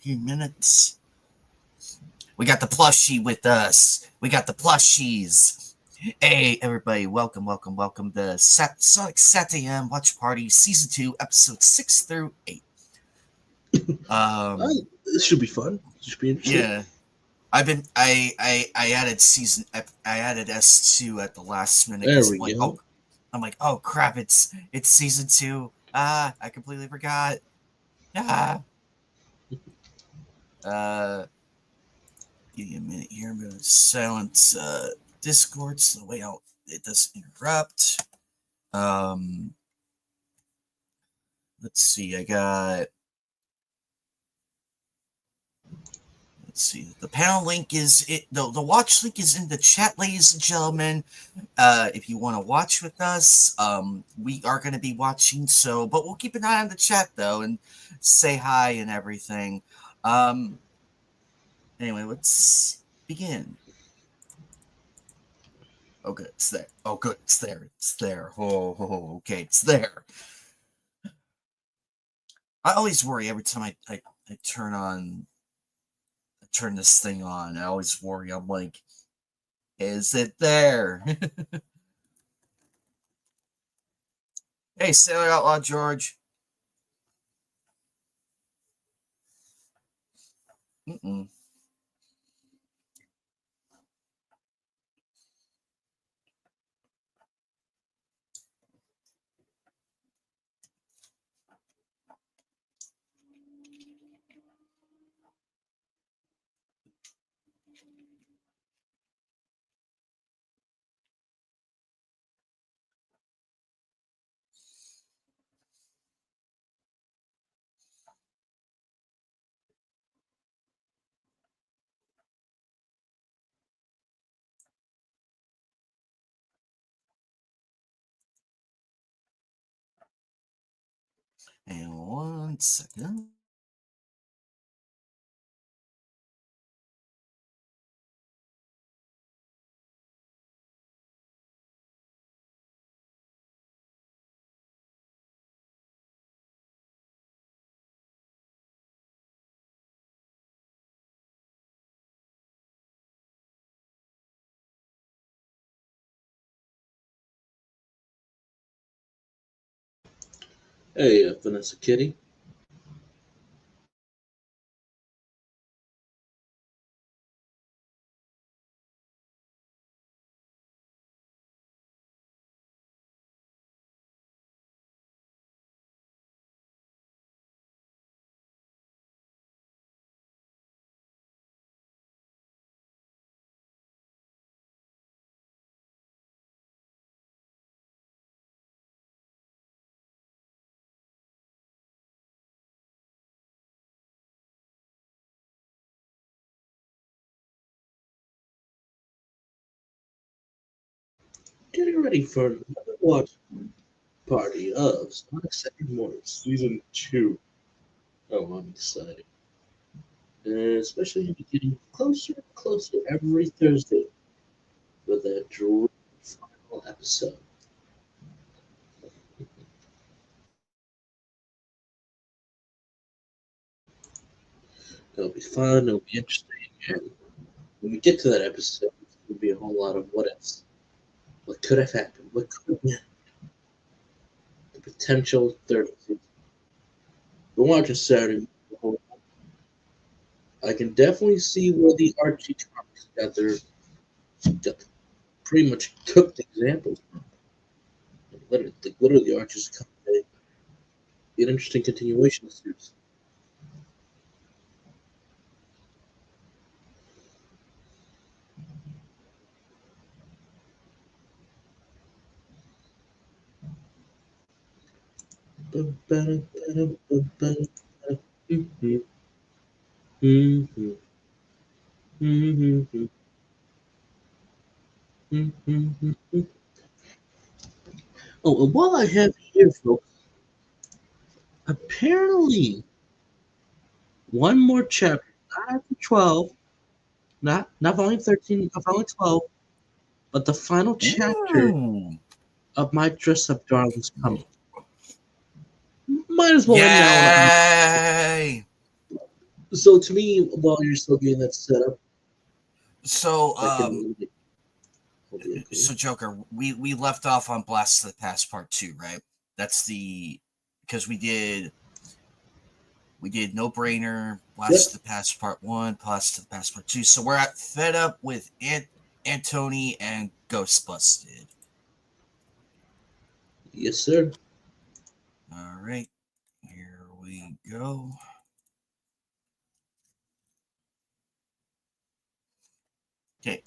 few minutes. We got the plushie with us. We got the plushies. Hey, everybody, welcome to Sonic SatAM Watch Party Season 2, Episode 6 through 8. This should be fun. This should be interesting. Yeah. I added S2 at the last minute. There we go. I'm like, oh crap, it's Season 2. I completely forgot. Give me a minute here. I'm gonna silence Discord so the way it doesn't interrupt. Let's see. Let's see. The panel link the watch link is in the chat, ladies and gentlemen. If you want to watch with us, we are going to be watching. But we'll keep an eye on the chat though and say hi and everything. Anyway, let's begin. Oh, good, it's there. Oh, good, it's there. It's there. Oh, okay, it's there. I always worry every time I turn this thing on. I always worry. I'm like, is it there? Hey, Sailor Outlaw George. And 1 second. Hey, Vanessa Kitty. Getting ready for another watch party of Sonic SatAM Season 2. Oh, I'm excited. And especially getting closer and closer every Thursday for that dream final episode. It'll be fun, it'll be interesting, and when we get to that episode, there'll be a whole lot of what ifs. What could have happened? What could have been? The potential third season. We're watching Saturday. I can definitely see where the Archie comics got pretty much cooked examples from. Literally, Archie's comic, an interesting continuation of the series. Oh, and while I have you here, folks, apparently one more chapter, not after 12, not volume 13, not volume 12, but the final chapter of My Dress Up Darling's coming. Might as well Yay! So to me, while you're still getting that set up, So, I can. I'll be okay. so Joker, we left off on Blast of the Past Part Two, right? That's the because we did No Brainer, Blast Yep. of the Past Part One, Blast of the Past Part Two. So we're at Fed Up with Antony and Ghost Busted. Yes, sir. All right, here we go. Okay.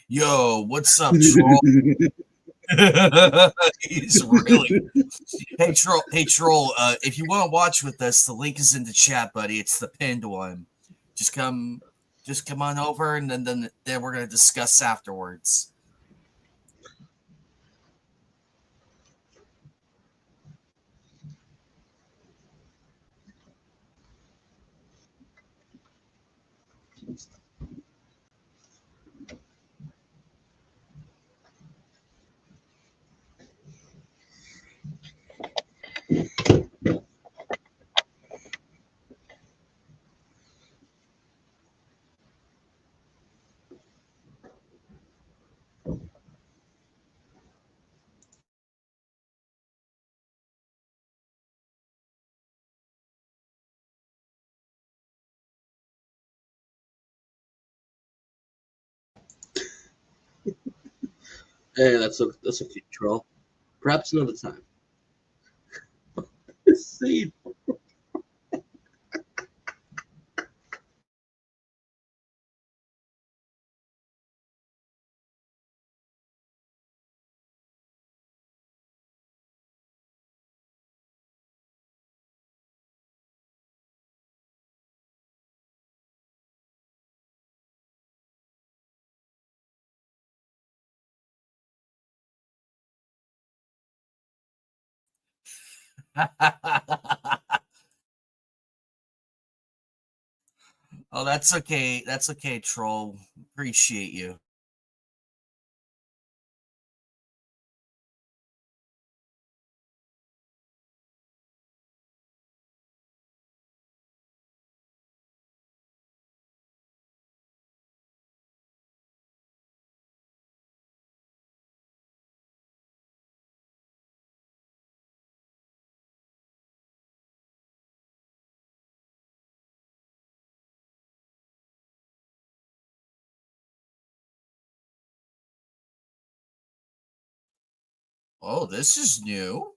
Yo, what's up, troll? He's really hey troll. If you want to watch with us, the link is in the chat, buddy. It's the pinned one. Just come, just come on over, and then we're gonna discuss afterwards. Hey, that's a cute troll. Perhaps another time. See. Oh, that's okay. That's okay, troll. Appreciate you. Oh, this is new.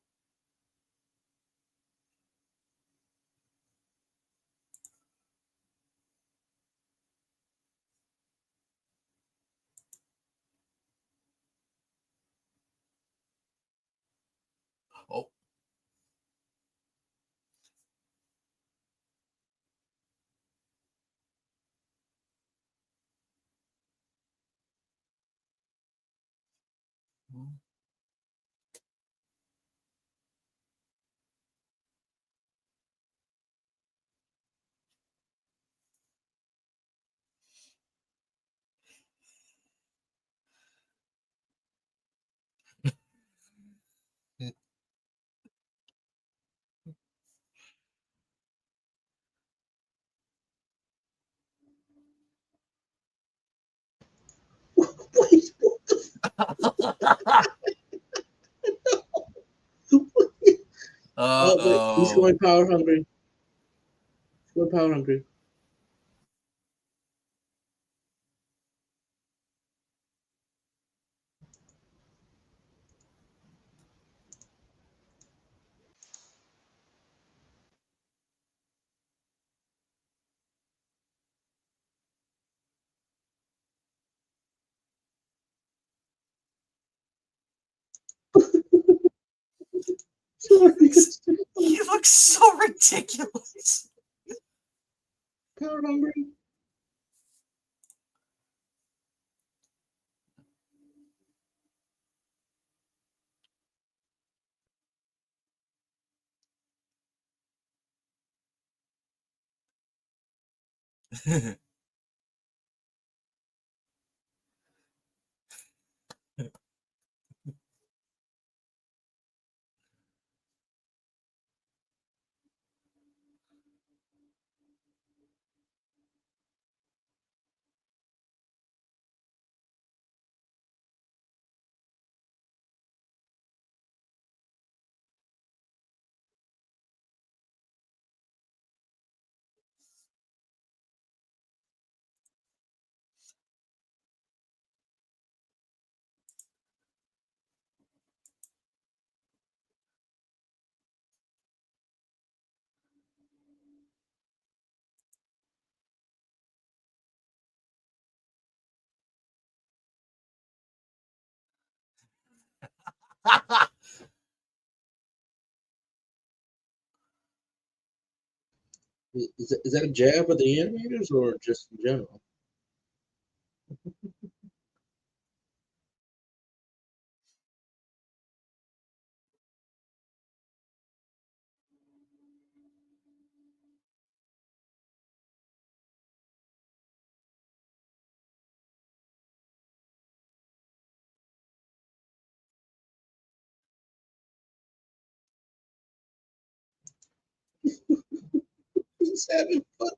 Oh. Wait, oh wait, he's Uh-oh. going power hungry. He's going power hungry. Sorry, He looks so ridiculous. power hungry. Is that a jab at the animators or just in general? He's having fun.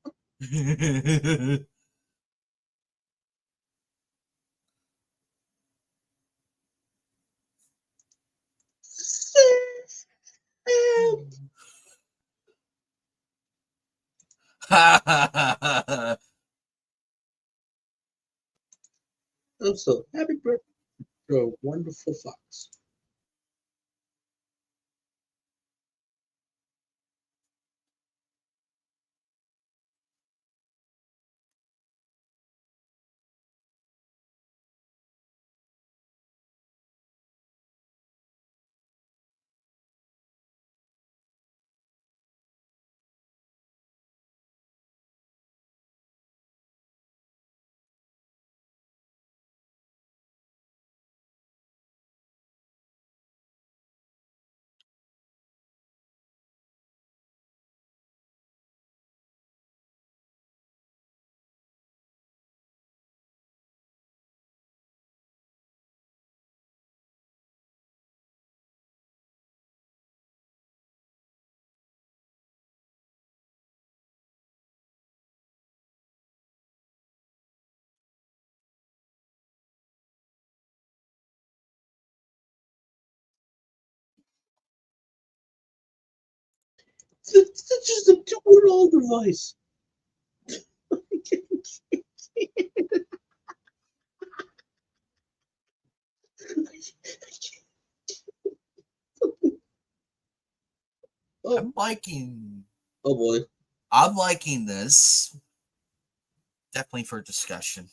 I'm so happy birthday, you're a wonderful fox. That's just a two-year-old device. Oh, I'm liking oh boy. I'm liking this. Definitely for discussion.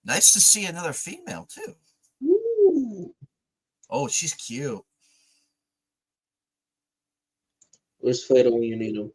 Nice to see another female too. Ooh. Oh, she's cute. Where's Fido when you need him?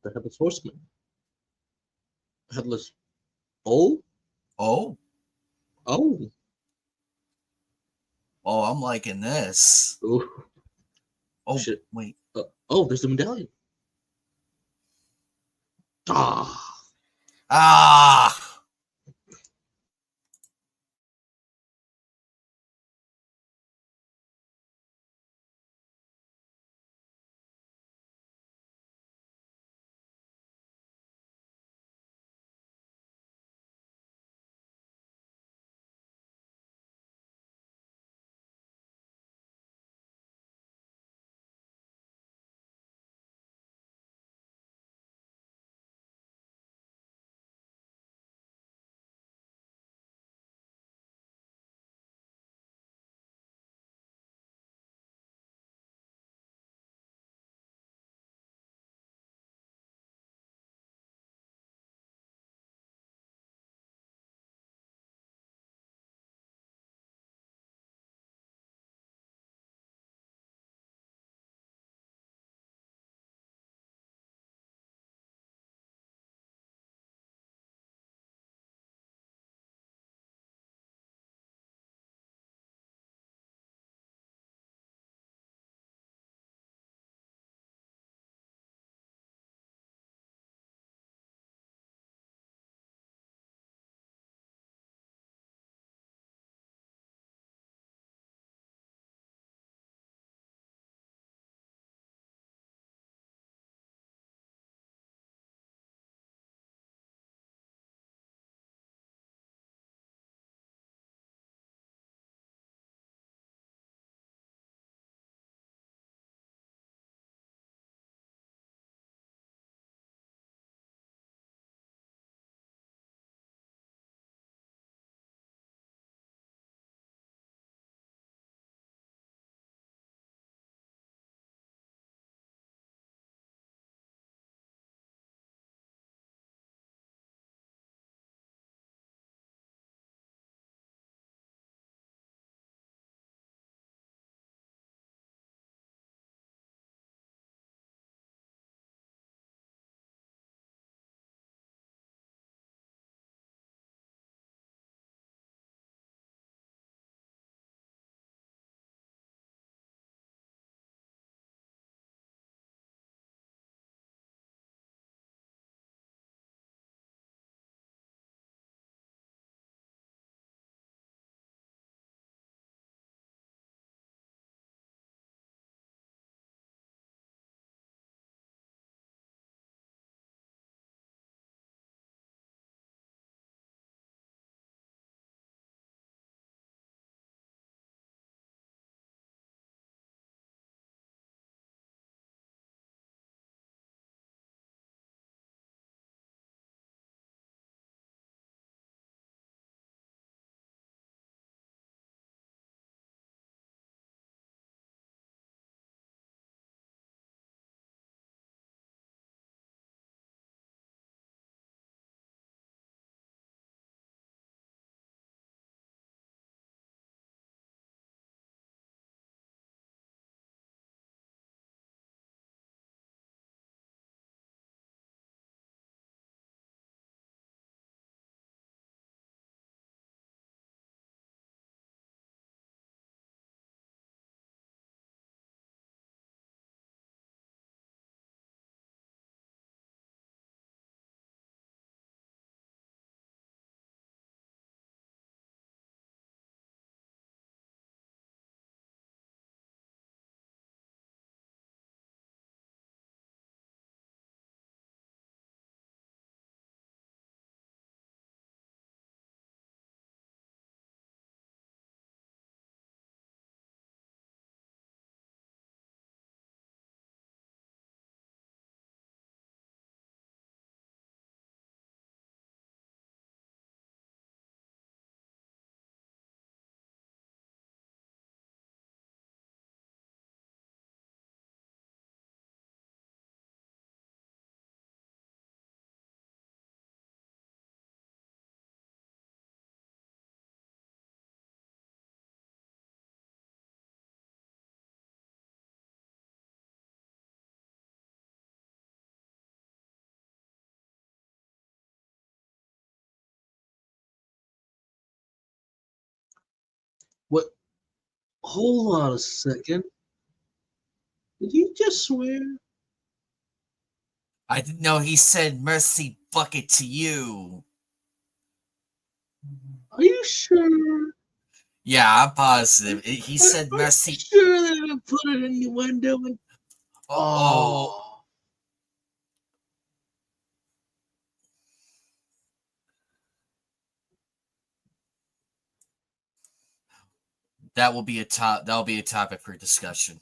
The Headless Horseman. Headless. Oh, Oh, oh, oh, I'm liking this. oh, Oh, shit. wait. Oh, there's the medallion. Ah. Ah! What? Hold on a second. Did you just swear? I didn't know he said mercy bucket to you. Are you sure? Yeah, I'm positive. He said Are you mercy. sure that I put it in the window? Oh, oh, Oh, that will be a top. That'll be a topic for discussion.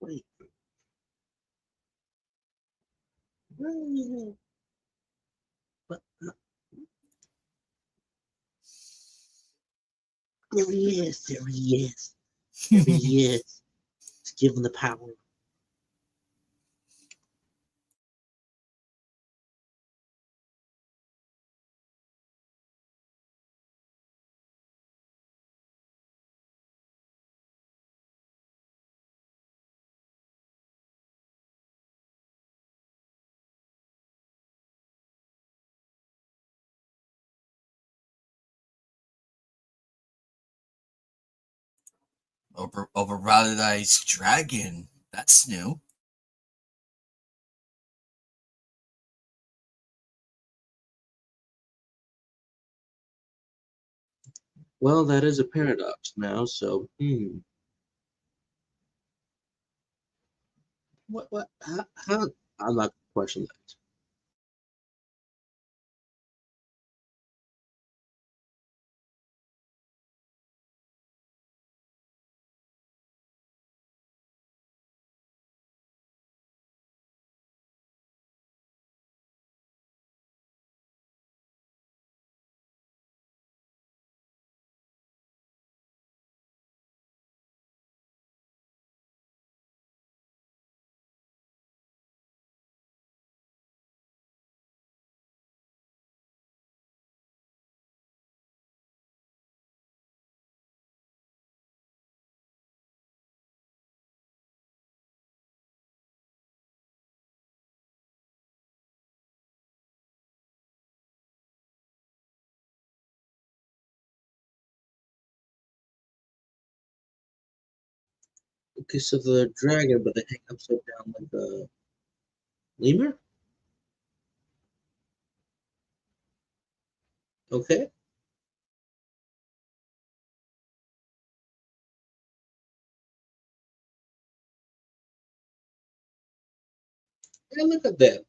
Wait. But there he is. There he is. There he is. Let's give him the power. Overrotedized dragon. That's new. Well, that is a paradox now, so, What, how, I'm not going to question that. Okay, so the dragon, but they hang upside down like a lemur? Okay. Yeah, look at that.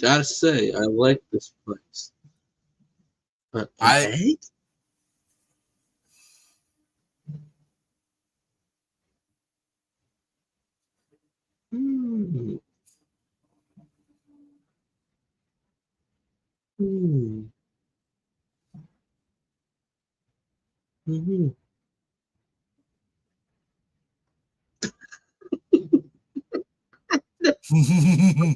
Gotta say, I like this place. But an I egg? Hmm. Hmm. Hmm. Hmm.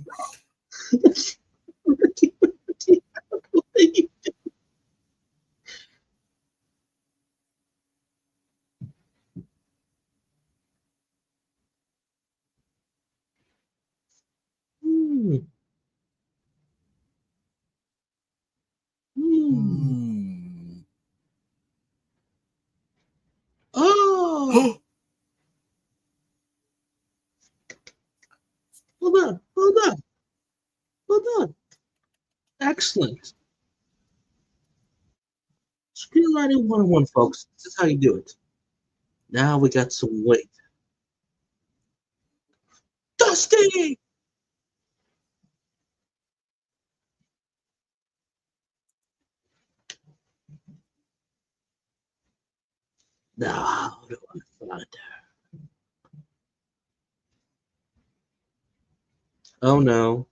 Hmm. Hmm. Oh, hold on, hold on, hold on. Excellent. Screenwriting 101, folks. This is how you do it. Now we got some weight. Dusty! Now, how do I find her? Oh no.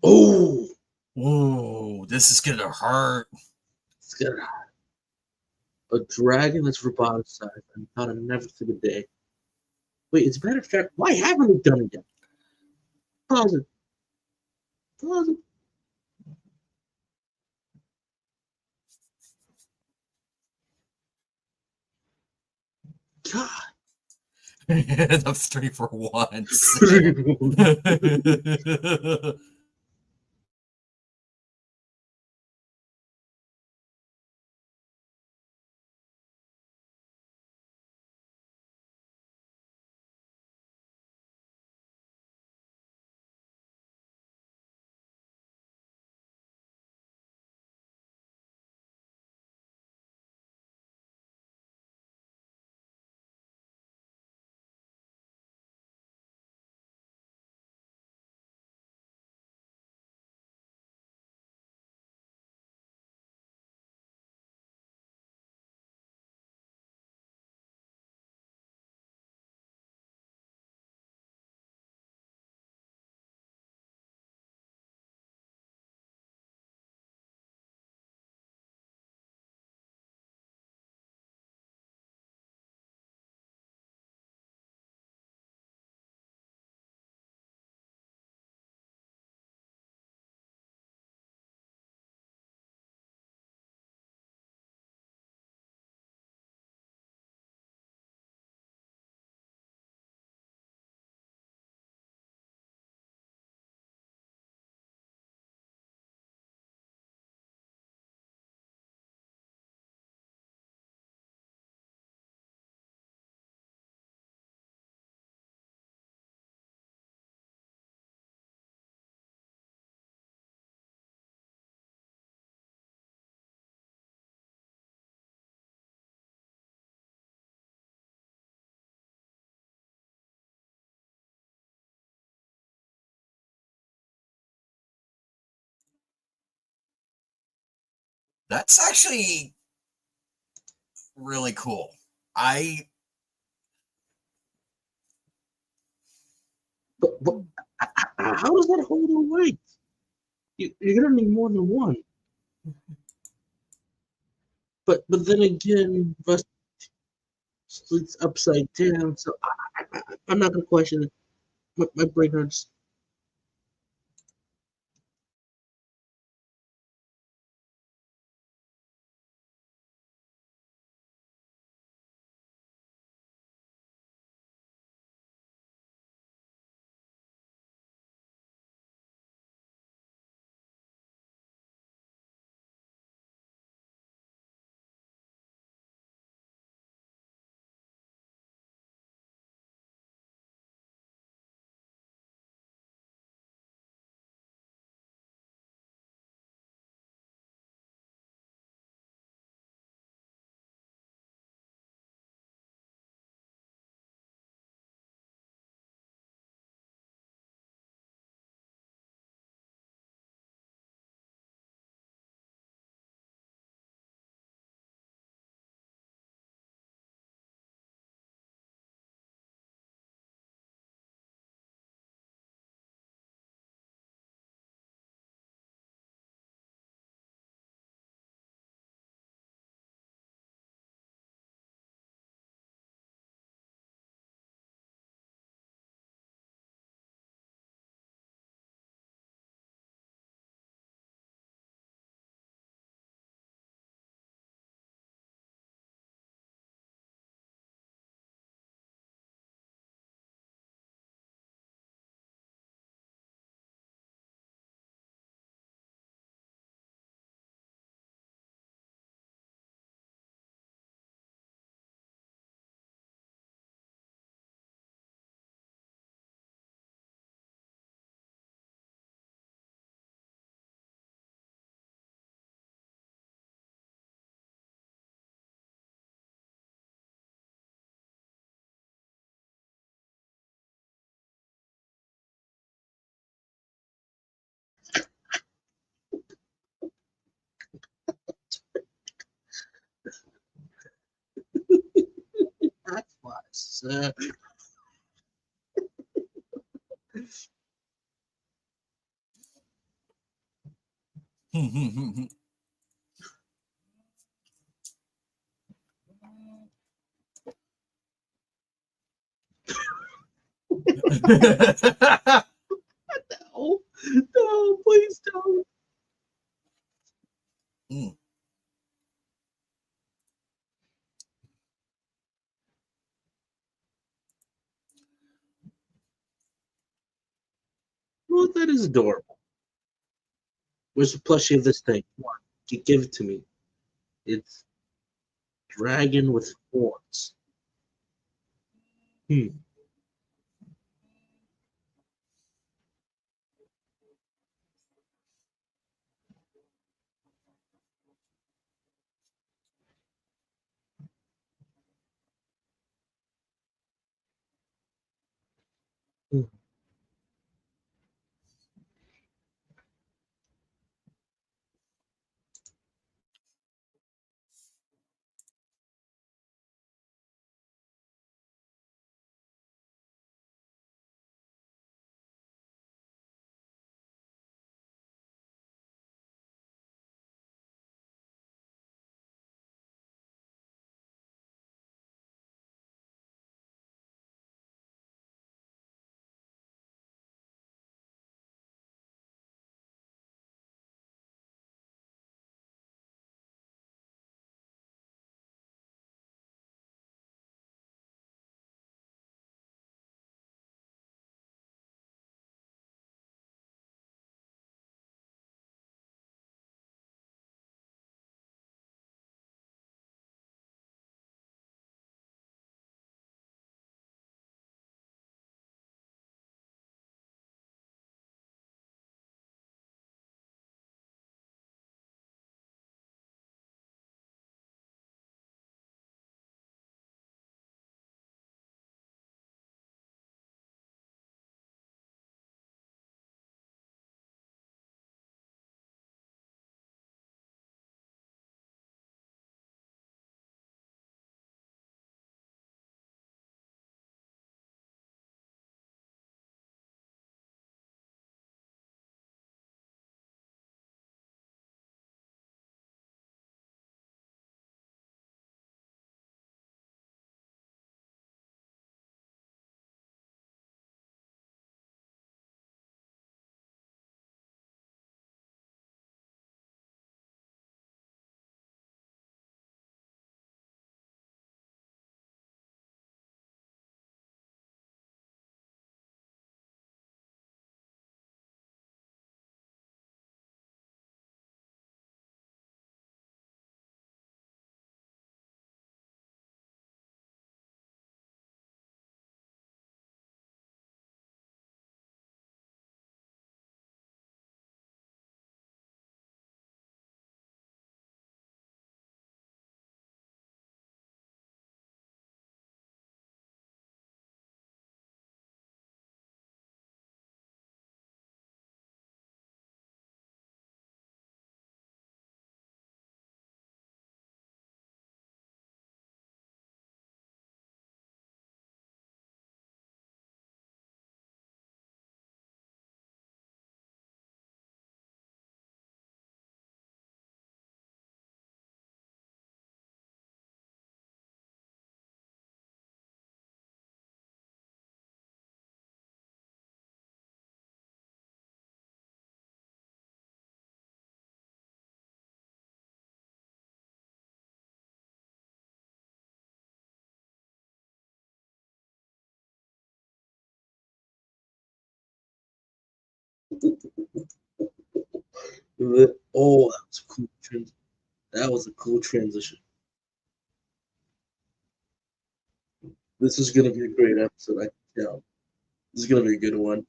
Oh, Ooh, this is gonna hurt. it's got a dragon that's roboticized. I thought I'd never see the day. Wait, as a matter of fact, why haven't we done it yet? Pause it. Pause it. God. The 3 for 1s. That's actually really cool. I But how does that hold the weight? You're gonna need more than one. But then again, Rust sleeps upside down, so I'm not gonna question it. My brain hurts. Yes. No, no, please don't. Mm. Well, that is adorable. Where's the plushie of this thing? Come on, give it to me. It's dragon with horns. Hmm. Hmm. Oh, that was a cool. That was a cool transition. This is gonna be a great episode. I can tell. This is gonna be a good one.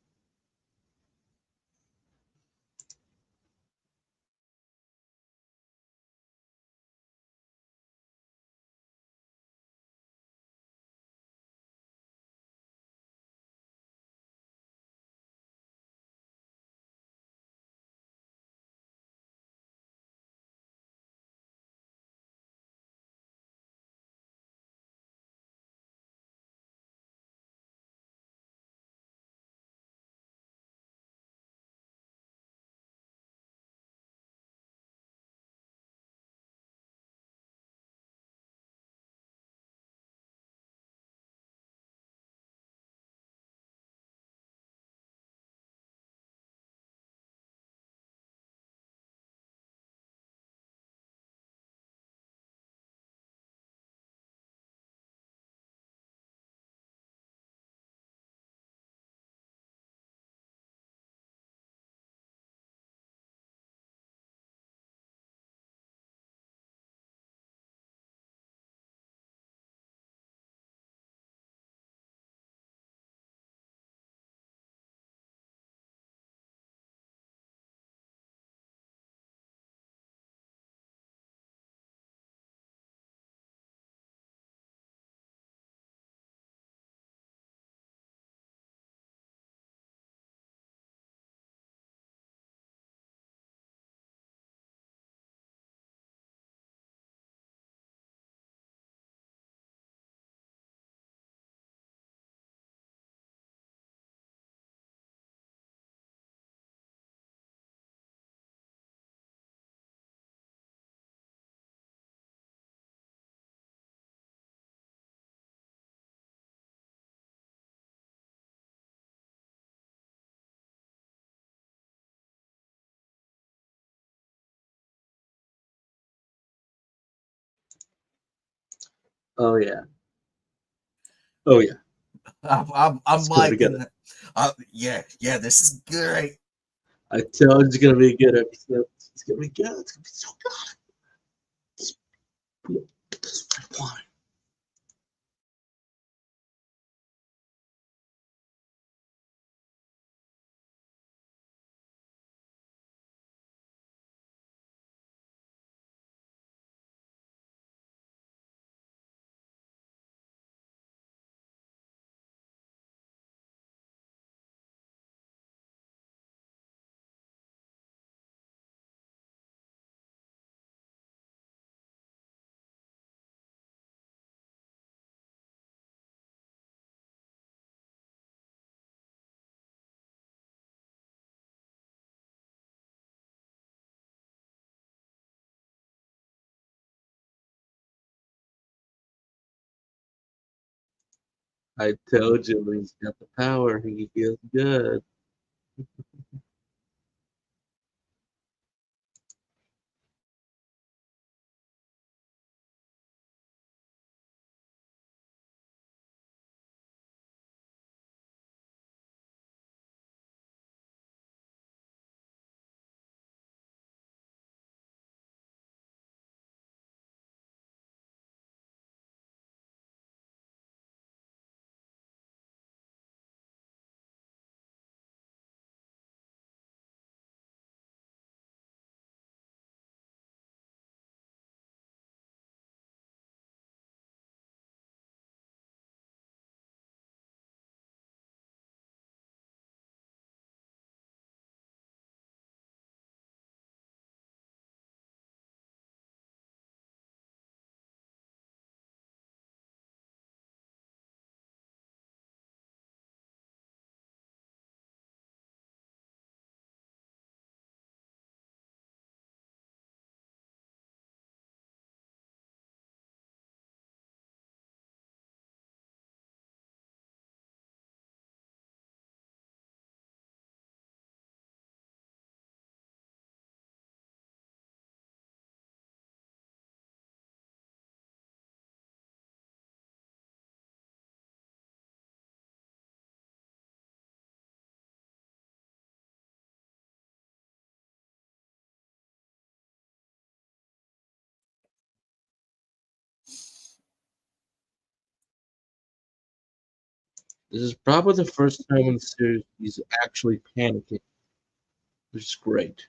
Oh yeah. Oh yeah. I'm Let's go together. liking. Yeah, yeah. This is great. I tell you, it's gonna be a good episode. It's gonna be good. It's gonna be so good. This is what I want. I told you when he's got the power, he feels good. This is probably the first time in the series he's actually panicking, which is great.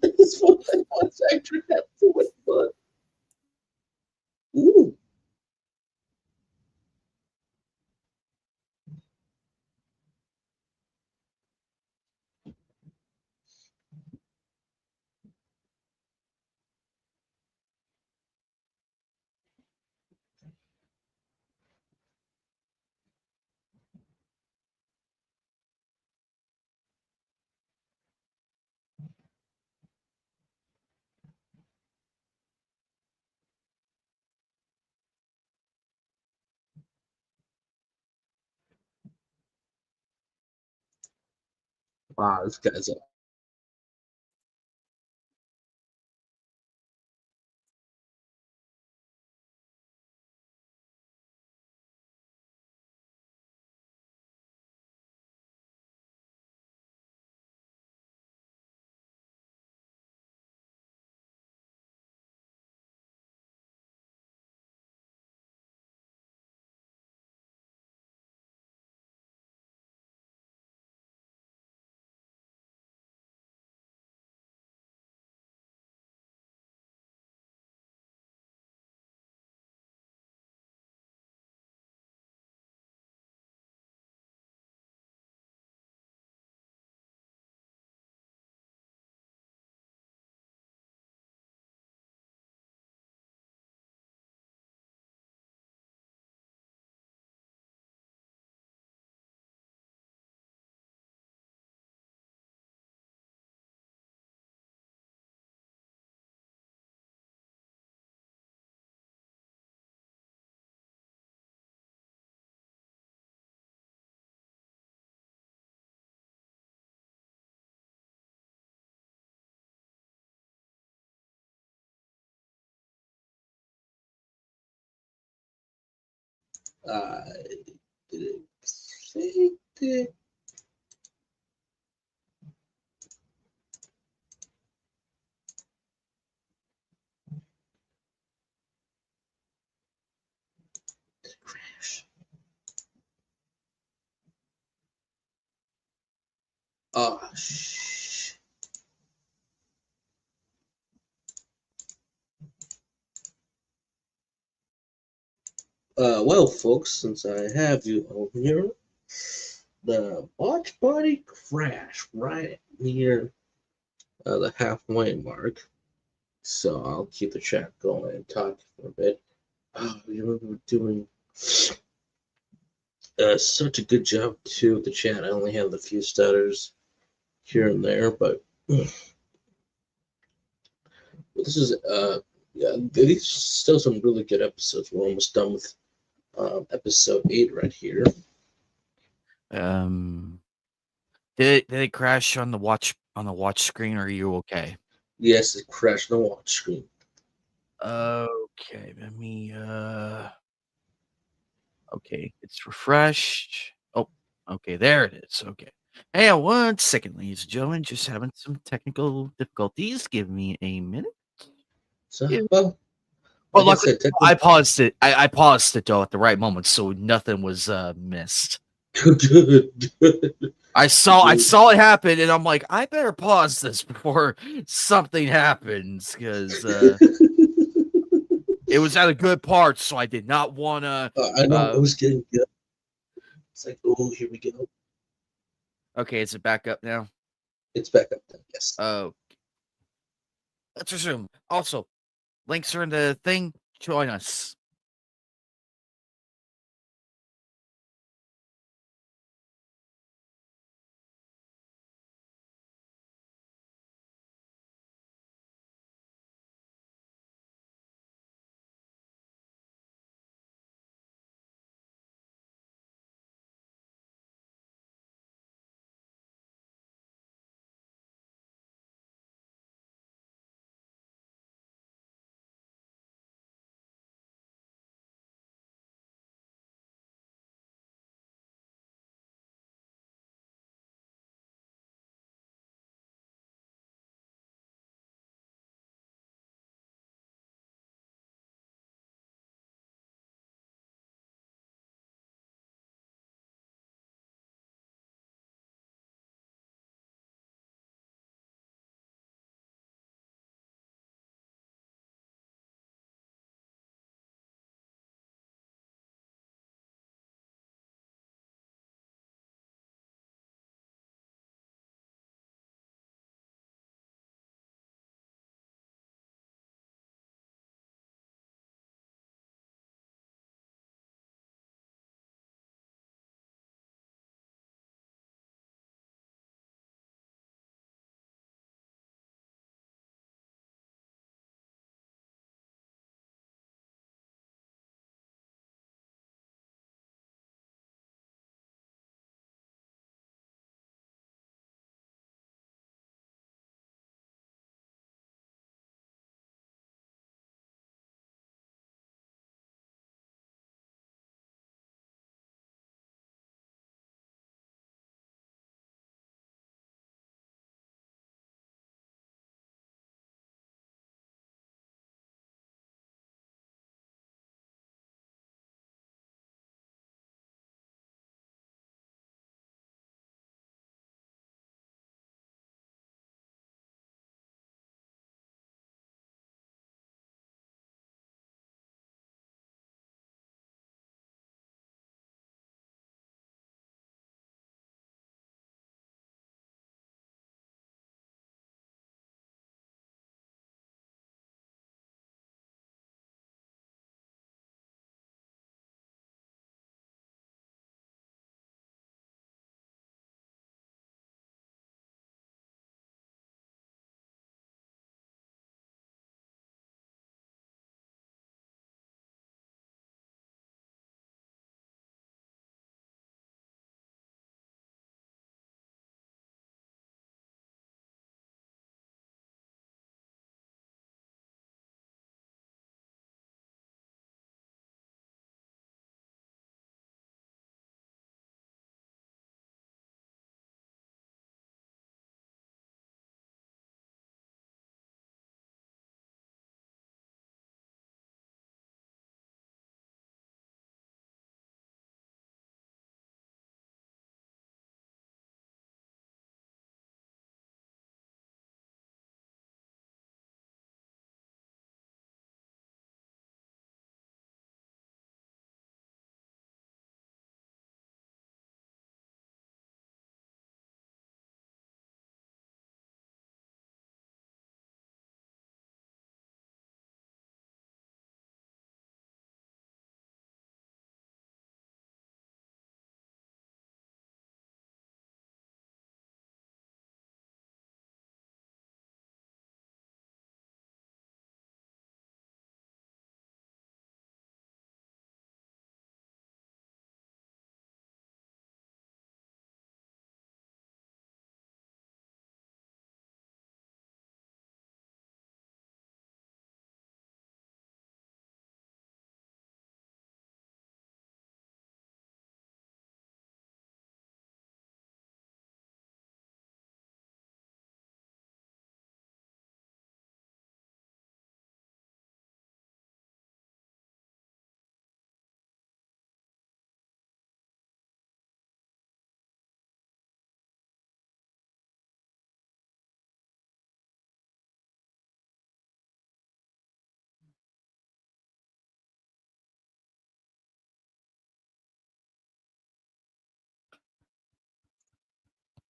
This voice actor had so much fun. Ooh. Wow, this guy's up. I didn't think that. Crash. Oh, well, folks, since I have you all here, the watch party crashed right near the halfway mark. So I'll keep the chat going and talk for a bit. Oh, you were doing such a good job too with the chat. I only have a few stutters here and there, but this is yeah, these still some really good episodes. We're almost done with episode 8 right here. Um, did it crash on the watch screen? Or are you okay? Yes, it crashed on the watch screen. Okay, let me okay, it's refreshed. Oh, okay, there it is. Okay. Hey, 1 second, ladies and gentlemen. Just having some technical difficulties. Give me a minute. So, Yeah. well, Well, like I luckily, said, I paused it. I paused it though at the right moment, so nothing was missed. good. I saw it happen, and I'm like, I better pause this before something happens, because it was at a good part, so I did not want to. I know it was getting good. It's like, oh, here we go. Okay, is it back up now? It's back up then. Yes. Oh, let's resume. Also, links are in the thing. Join us.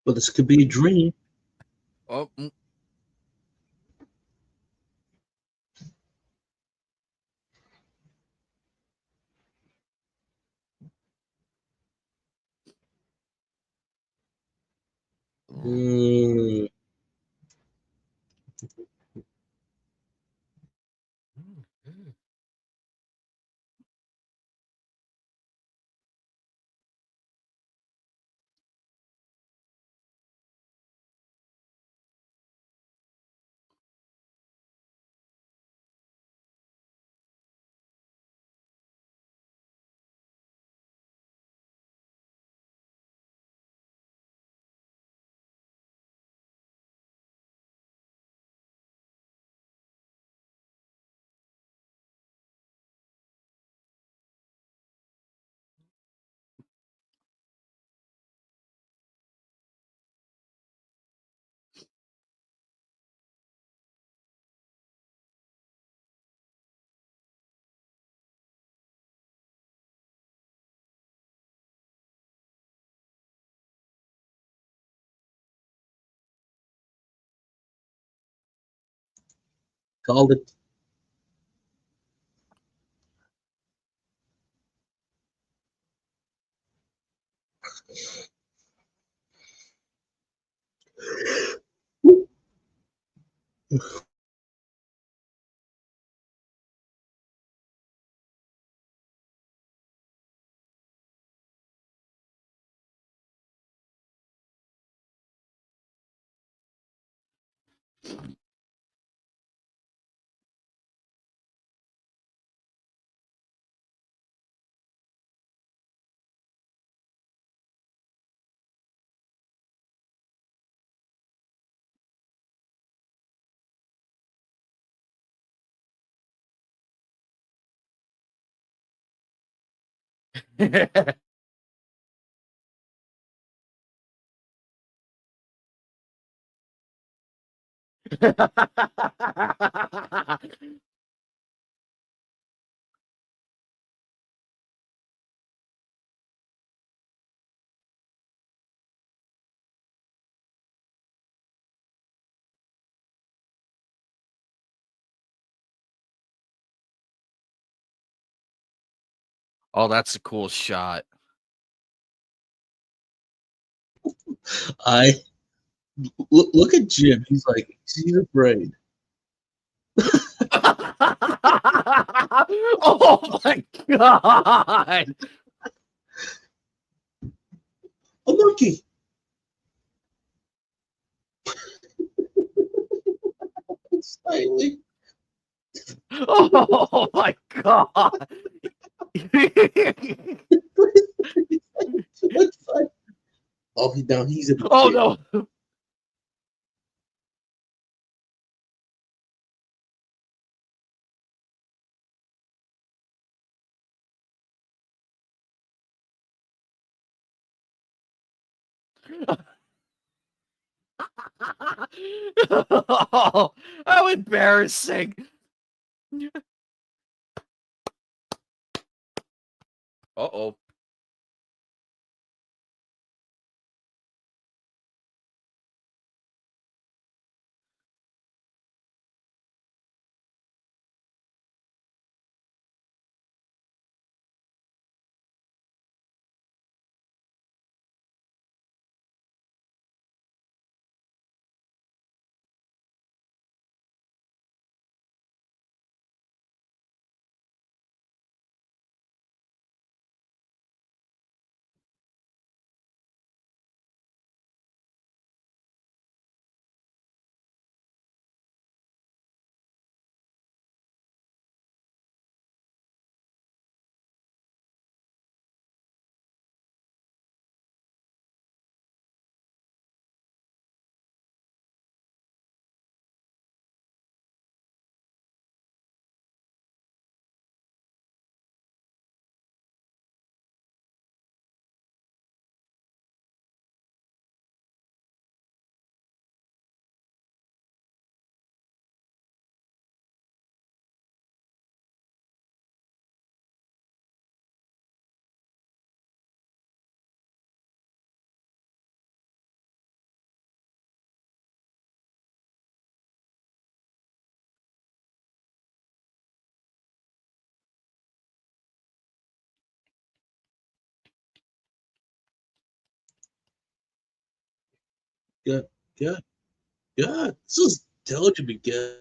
But this could be a dream. Oh, Mm, called it. oh, that's a cool shot. I look at Jim. He's afraid. Oh my god! A monkey. Slightly. Oh my god! What's that? Oh, he's in the Oh pit. no! Oh, how embarrassing! Uh-oh. Good, good, good. This is told you to be good.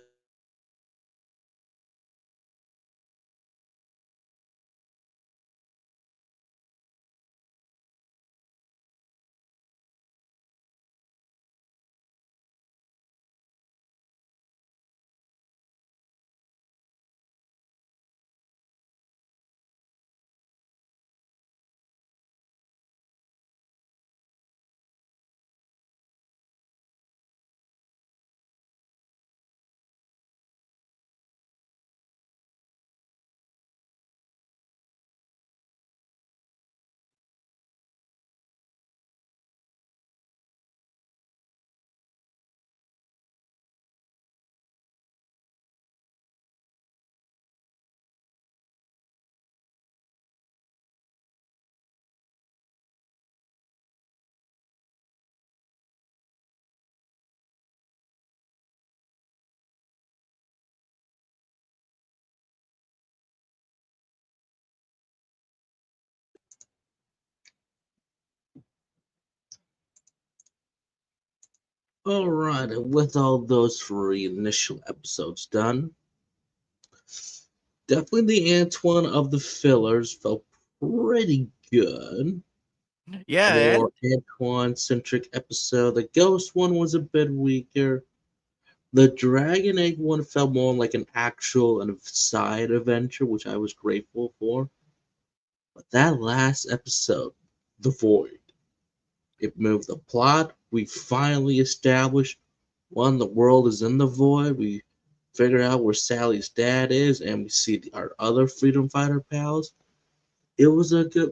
All right, and with all those three initial episodes done, definitely the Antoine of the fillers felt pretty good. A Yeah, and more Antoine centric episode. The Ghost one was a bit weaker. The Dragon Egg one felt more like an actual and side adventure, which I was grateful for. But that last episode, The Void, it moved the plot. We finally established one, the world is in the void. We figure out where Sally's dad is, and we see our other freedom fighter pals. It was a good.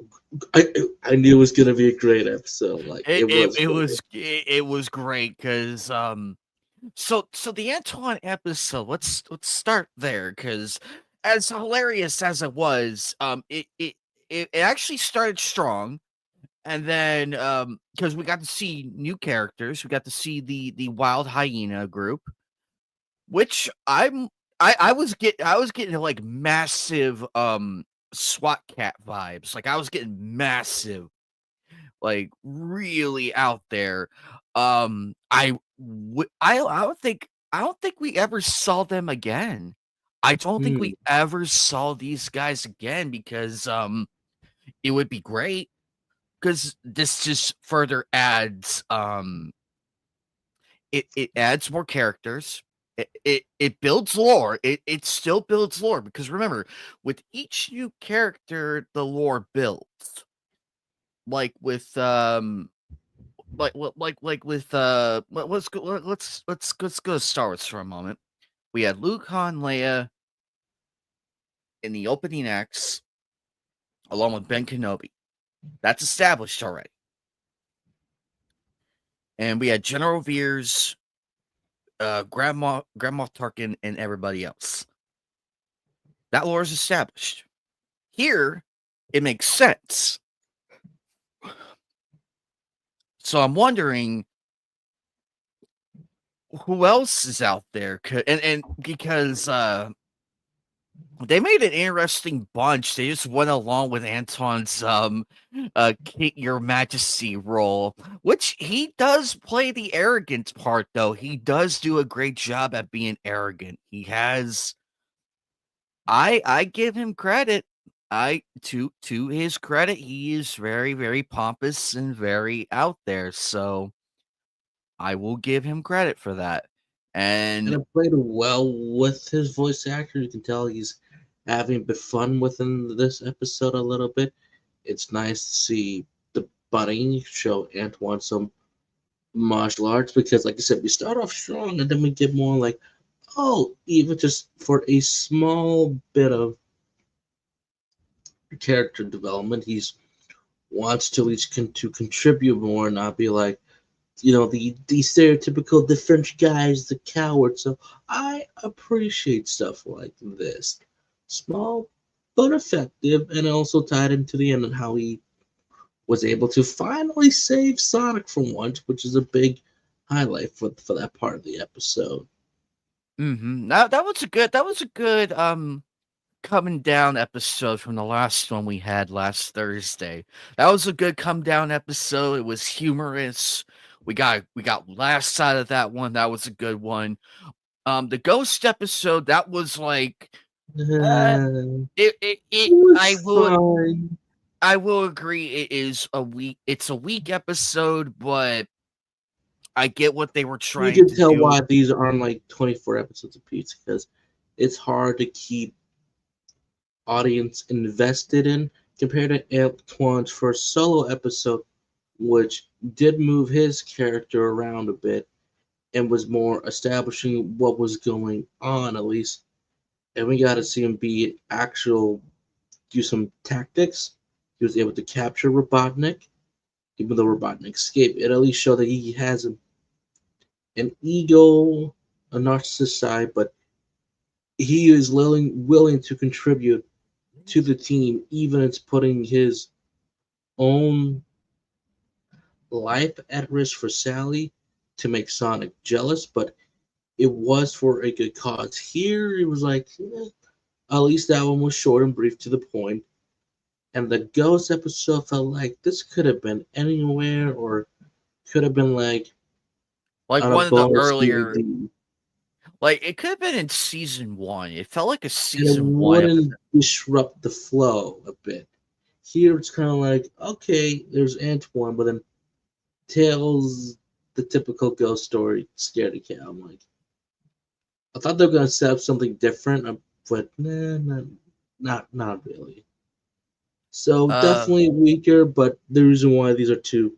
I knew it was gonna be a great episode. Like it it it, was it great. was it was great because so the Antoine episode, let's start there because as hilarious as it was, it actually started strong. And then, because we got to see new characters, we got to see the wild hyena group, which I was getting like massive SWAT cat vibes. Like I was getting massive, like really out there. I don't think we ever saw them again. I don't think Hmm. we ever saw these guys again because it would be great because this just further adds it adds more characters. It builds lore. It still builds lore because remember, with each new character, the lore builds. Like with like with let's go to Star Wars for a moment. We had Luke, Han, Leia in the opening acts, along with Ben Kenobi. That's established already. And we had General Veers, Grandma Tarkin, and everybody else. That lore is established. Here, it makes sense. So I'm wondering who else is out there, and because they made an interesting bunch. They just went along with Anton's Your Majesty role, which he does play the arrogant part though. He does do a great job at being arrogant. He has I give him credit. I to his credit, he is very, very pompous and very out there. So I will give him credit for that. And And it played well with his voice actor. You can tell he's having a bit fun within this episode a little bit. It's nice to see the bunny show Antoine some martial arts because, like I said, we start off strong and then we get more like, oh, even just for a small bit of character development, he's wants to at least to contribute more, and not be like, the stereotypical the French guy is the coward. So I appreciate stuff like this, small but effective, and also tied into the end and how he was able to finally save Sonic from once, which is a big highlight for that part of the episode. that was a good coming down episode from the last one we had last Thursday. That was a good come down episode. It was humorous. We got last side of that one. That was a good one. The ghost episode, that was like uh, it it was fine. I will agree it's a weak episode, but I get what they were You trying can to tell do. why these aren't like 24 episodes apiece because it's hard to keep audience invested in compared to Antoine's first solo episode, which did move his character around a bit and was more establishing what was going on at least. And we got to see him be actual, do some tactics. He was able to capture Robotnik, even though Robotnik escaped. It at least showed that he has an ego, a narcissist side, but he is willing to contribute to the team, even it's putting his own life at risk for Sally to make Sonic jealous, but it was for a good cause. Here, it was like, at least that one was short and brief to the point. And the Ghost episode felt like this could have been anywhere, or could have been like Like on a one of the bonus earlier, DVD, like it could have been in season one. It felt like a and it season one episode. wouldn't disrupt the flow a bit. Here, it's kind of like, okay, there's Antoine, but then tells the typical ghost story, scaredy cat. I'm like, I thought they were gonna set up something different, but nah, not really. So Uh, definitely weaker, but the reason why these are two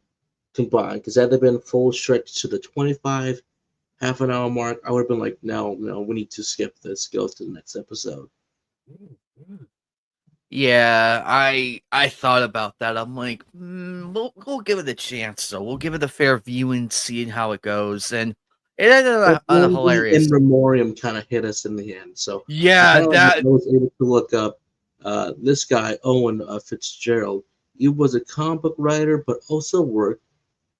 combined, because had they been full stretch to the 25 half an hour mark, I would have been like, no, we need to skip this, go to the next episode. yeah, I thought about that. I'm like, we'll give it a chance, though. We'll give it a fair viewing, seeing how it goes, and it ended But on a then the hilarious. in memoriam kind of hit us in the end. So I Yeah, kind of like that I was able to look up this guy Owen Fitzgerald. He was a comic book writer, but also worked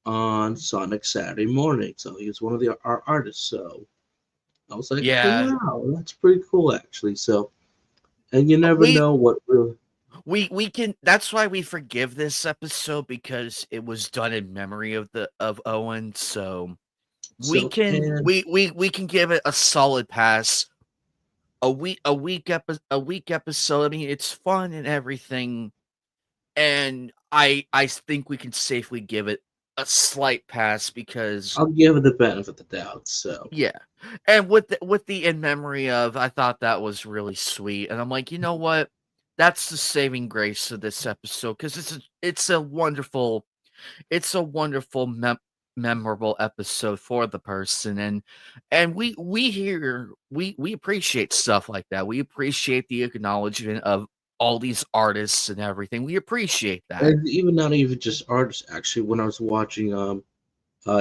on Sonic Saturday Morning. So he was one of the our artists. So I was like, oh yeah. wow, that's pretty cool actually. So and you never We know what really. we can that's why we forgive this episode because it was done in memory of Owen, so we So can and we can give it a solid pass. A week episode. I mean, it's fun and everything, and I think we can safely give it a slight pass because I'll give it the benefit of the doubt. So yeah. And with the in memory of, I thought that was really sweet, and I'm like, you know what? That's the saving grace of this episode because it's a wonderful memorable episode for the person, and we hear we appreciate stuff like that. We appreciate the acknowledgement of all these artists and everything. We appreciate that. and even not even just artists actually. When I was watching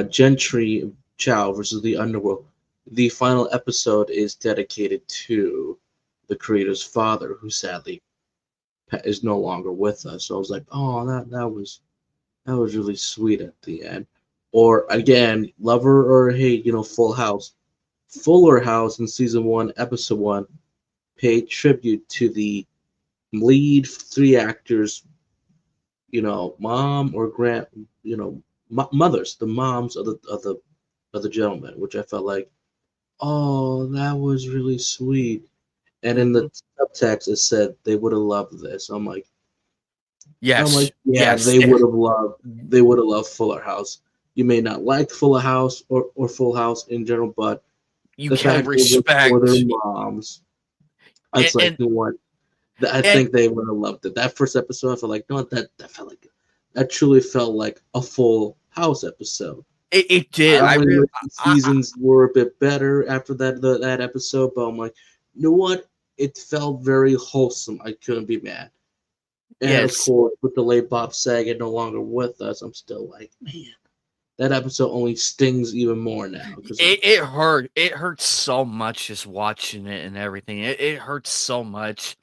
Gentry Chow versus the Underworld. The final episode is dedicated to the creator's father, who sadly is no longer with us. So I was like, oh, that was really sweet at the end. Or again, lover or hate, Full House. Fuller House in season one, episode one, paid tribute to the lead three actors, mom or grand, mothers, the moms of the gentleman, which I felt like, oh, that was really sweet. And in Mhm. the subtext, it said they would have loved this. I'm Yes, like, yeah, yes. they would have loved Fuller House. You may not like Fuller House or Full House in general, but You the can fact it was for their respect, moms, and it's like, and you know what? I and think they would have loved it. That first episode, I felt like, no, that felt like that truly felt like a Full House episode. it I did. I only really, wish the seasons were a bit better after that episode, but I'm like, you know what? It felt very wholesome. I couldn't be mad. And of yes. course, with the late Bob Saget no longer with us, I'm still like, man, that episode only stings even more now because It hurt. It hurts so much just watching it and everything. It hurts so much.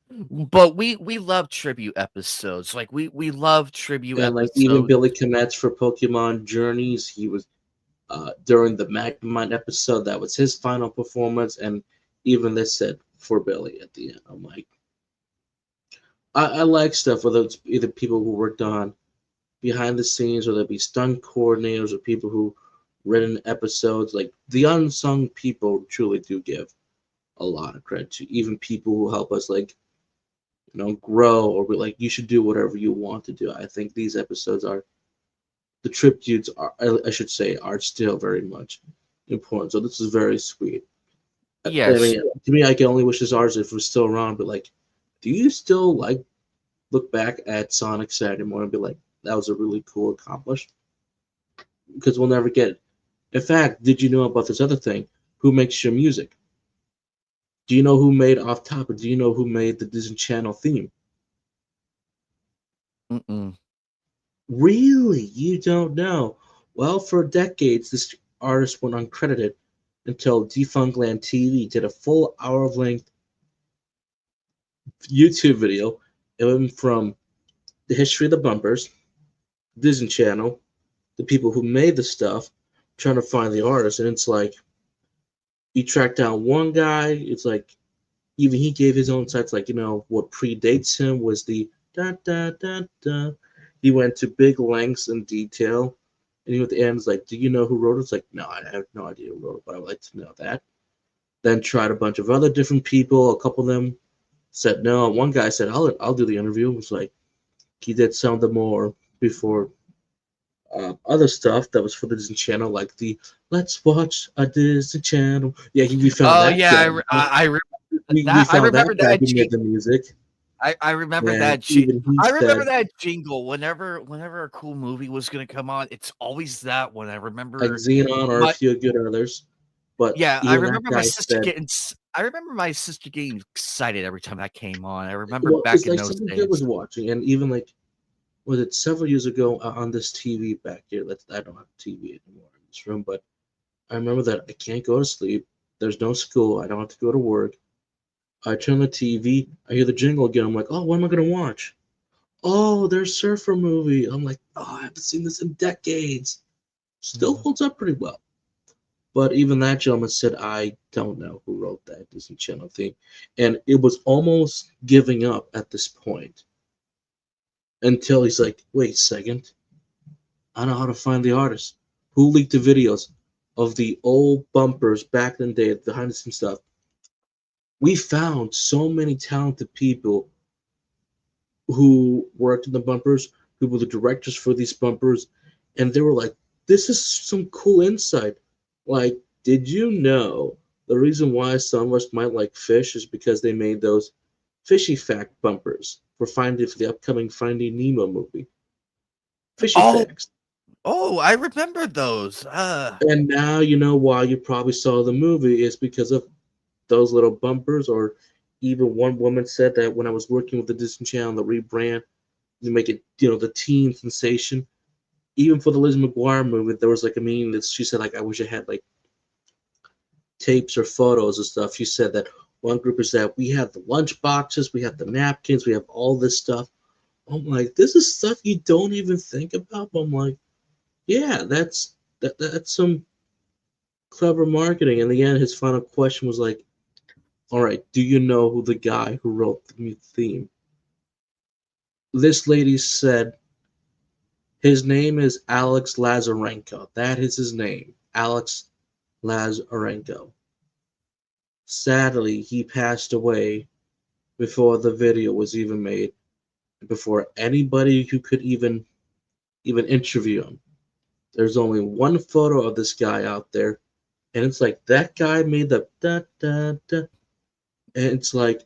But we love tribute episodes. Like we love tribute and like even episodes. Billy Connects for Pokemon Journeys, he was during the Magnemite episode. That was his final performance, and even this said for Billy at the end. I'm like, I like stuff whether it's either people who worked on behind the scenes, or there'll be stunt coordinators or people who written episodes. Like the unsung people truly do give a lot of credit to, even people who help us like grow or be like you should do whatever you want to do. I think these episodes are the tributes are I should say are still very much important. So this is very sweet. I Yes. mean, to me, I can only wish this artist if it was still around. But like, do you still like look back at Sonic Saturday morning and be like, that was a really cool accomplishment? Because we'll never get it. In fact, did you know about this other thing? Who makes your music? Do you know who made Off Topic? Do you know who made the Disney Channel theme? Mm-mm. Really? You don't know? Well, for decades, this artist went uncredited until Defunctland TV did a full hour of length YouTube video. It went from the history of the bumpers, Disney Channel, the people who made the stuff, trying to find the artist, and it's like you track down one guy. It's like even he gave his own sites. Like what predates him was the da da da da. He went to big lengths and detail, and he at the end is like, "Do you know who wrote it?" It's like, "No, I have no idea who wrote it, but I would like to know that." Then tried a bunch of other different people. A couple of them said no. One guy said, "I'll do the interview." It was like he did some of the more before other stuff that was for the Disney Channel, like the "Let's Watch a Disney Channel." Yeah, we found Oh that yeah, guy. We I found that remember guy that who made the jingle. music, I remember and even he I remember said that jingle. Whenever a cool movie was gonna come on, it's always that one. I like remember Xenon or a my few good others, but yeah, even that guy said, I remember my sister getting excited every time that came on. I remember "Well, back it's in like those something good was days. watching," and even like was it several years ago on this TV back here? I don't have TV anymore in this room, but I remember that I can't go to sleep. There's no school. I don't have to go to work. I turn the TV. I hear the jingle again. I'm like, oh, what am I gonna watch? Oh, there's Surfer movie. I'm like, oh, I haven't seen this in decades. Still Mhm. holds up pretty well. But even that gentleman said, I don't know who wrote that Disney Channel theme. And it was almost giving up at this point until he's like, wait a second. I know how to find the artist. Who leaked the videos of the old bumpers back in the day, behind the scenes stuff? We found so many talented people who worked in the bumpers, who were the directors for these bumpers, and they were like, "This is some cool insight." Like, did you know the reason why some of us might like fish is because they made those fishy fact bumpers for the upcoming Finding Nemo movie? Fishy Oh, facts. I remember those. And now you know why you probably saw the movie is because of those little bumpers, or even one woman said that when I was working with the Disney Channel, the rebrand, to make it, the teen sensation. Even for the Liz McGuire movie, there was like a meaning that she said like I wish I had like tapes or photos and stuff. She said that one group is that we have the lunch boxes, we have the napkins, we have all this stuff. I'm like, this is stuff you don't even think about. But I'm like, yeah, that's some clever marketing. In the end, his final question was like, all right, do you know who the guy who wrote the theme? This lady said his name is Alex Lazarenko. That is his name, Alex Lazarenko. Sadly, he passed away before the video was even made, before anybody who could even interview him. There's only one photo of this guy out there, and it's like that guy made the da da da, and it's like,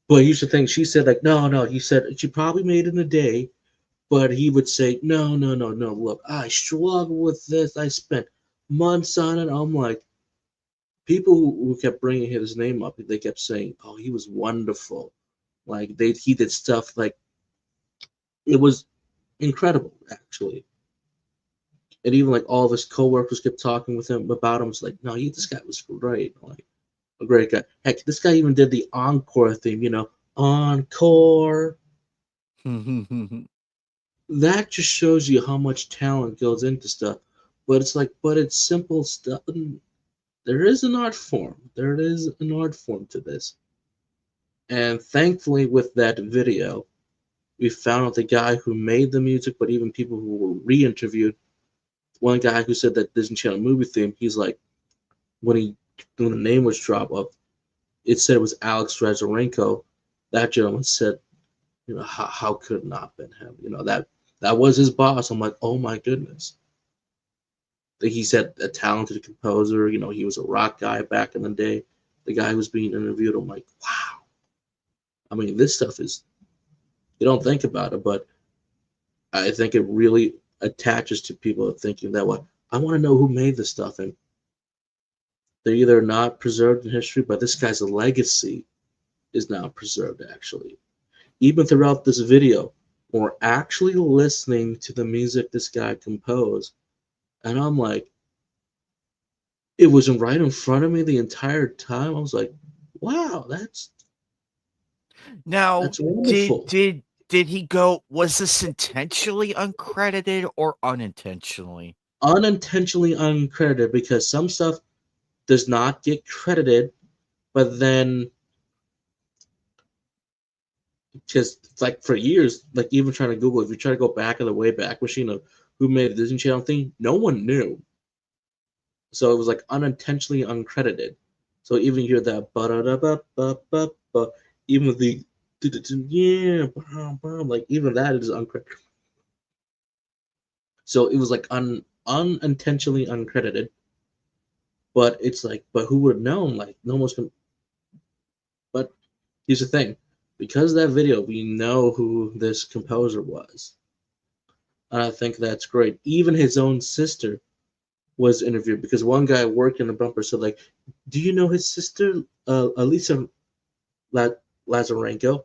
but here's the thing. She said like, no, no. He said she probably made it in a day, but he would say, no, no, no, no. Look, I struggled with this. I spent months on it. I'm like, people who kept bringing his name up, they kept saying, "Oh, he was wonderful." Like he did stuff like it was incredible, actually. And even like all of his coworkers kept talking with him about him. It's like, no, this guy was great, like a great guy. Heck, this guy even did the encore theme. Encore. That just shows you how much talent goes into stuff. But it's like, but it's simple stuff. There is an art form. There is an art form to this. And thankfully, with that video, we found out the guy who made the music, but even people who were re-interviewed. One guy who said that Disney Channel movie theme, he's like, when the name was dropped up, it said it was Alex Lazarenko. That gentleman said, how could it not been him? That was his boss. I'm like, oh my goodness. He said a talented composer. He was a rock guy back in the day. The guy who was being interviewed. I'm like, wow. I mean, this stuff is, you don't think about it, but I think it really attaches to people thinking that, what, I want to know who made this stuff. And they're either not preserved in history, but this guy's legacy is now preserved, actually. Even throughout this video, we're actually listening to the music this guy composed. And I'm like, it was right in front of me the entire time. I was like, wow, Now, that's wonderful. did he go? Was this intentionally uncredited or unintentionally? Unintentionally uncredited, because some stuff does not get credited, but then just like for years, like even trying to Google, if you try to go back in the way back machine of who made the Disney Channel thing, no one knew. So it was like unintentionally uncredited. So even you hear that ba-da-da-ba-ba-ba-ba, even the yeah, like even that is uncredited. So it was like unintentionally uncredited. But it's like, but who would have known? Like no one's gonna. But here's the thing, because of that video, we know who this composer was, and I think that's great. Even his own sister was interviewed, because one guy worked in the bumper said, like, do you know his sister, Elisa Lazarenko?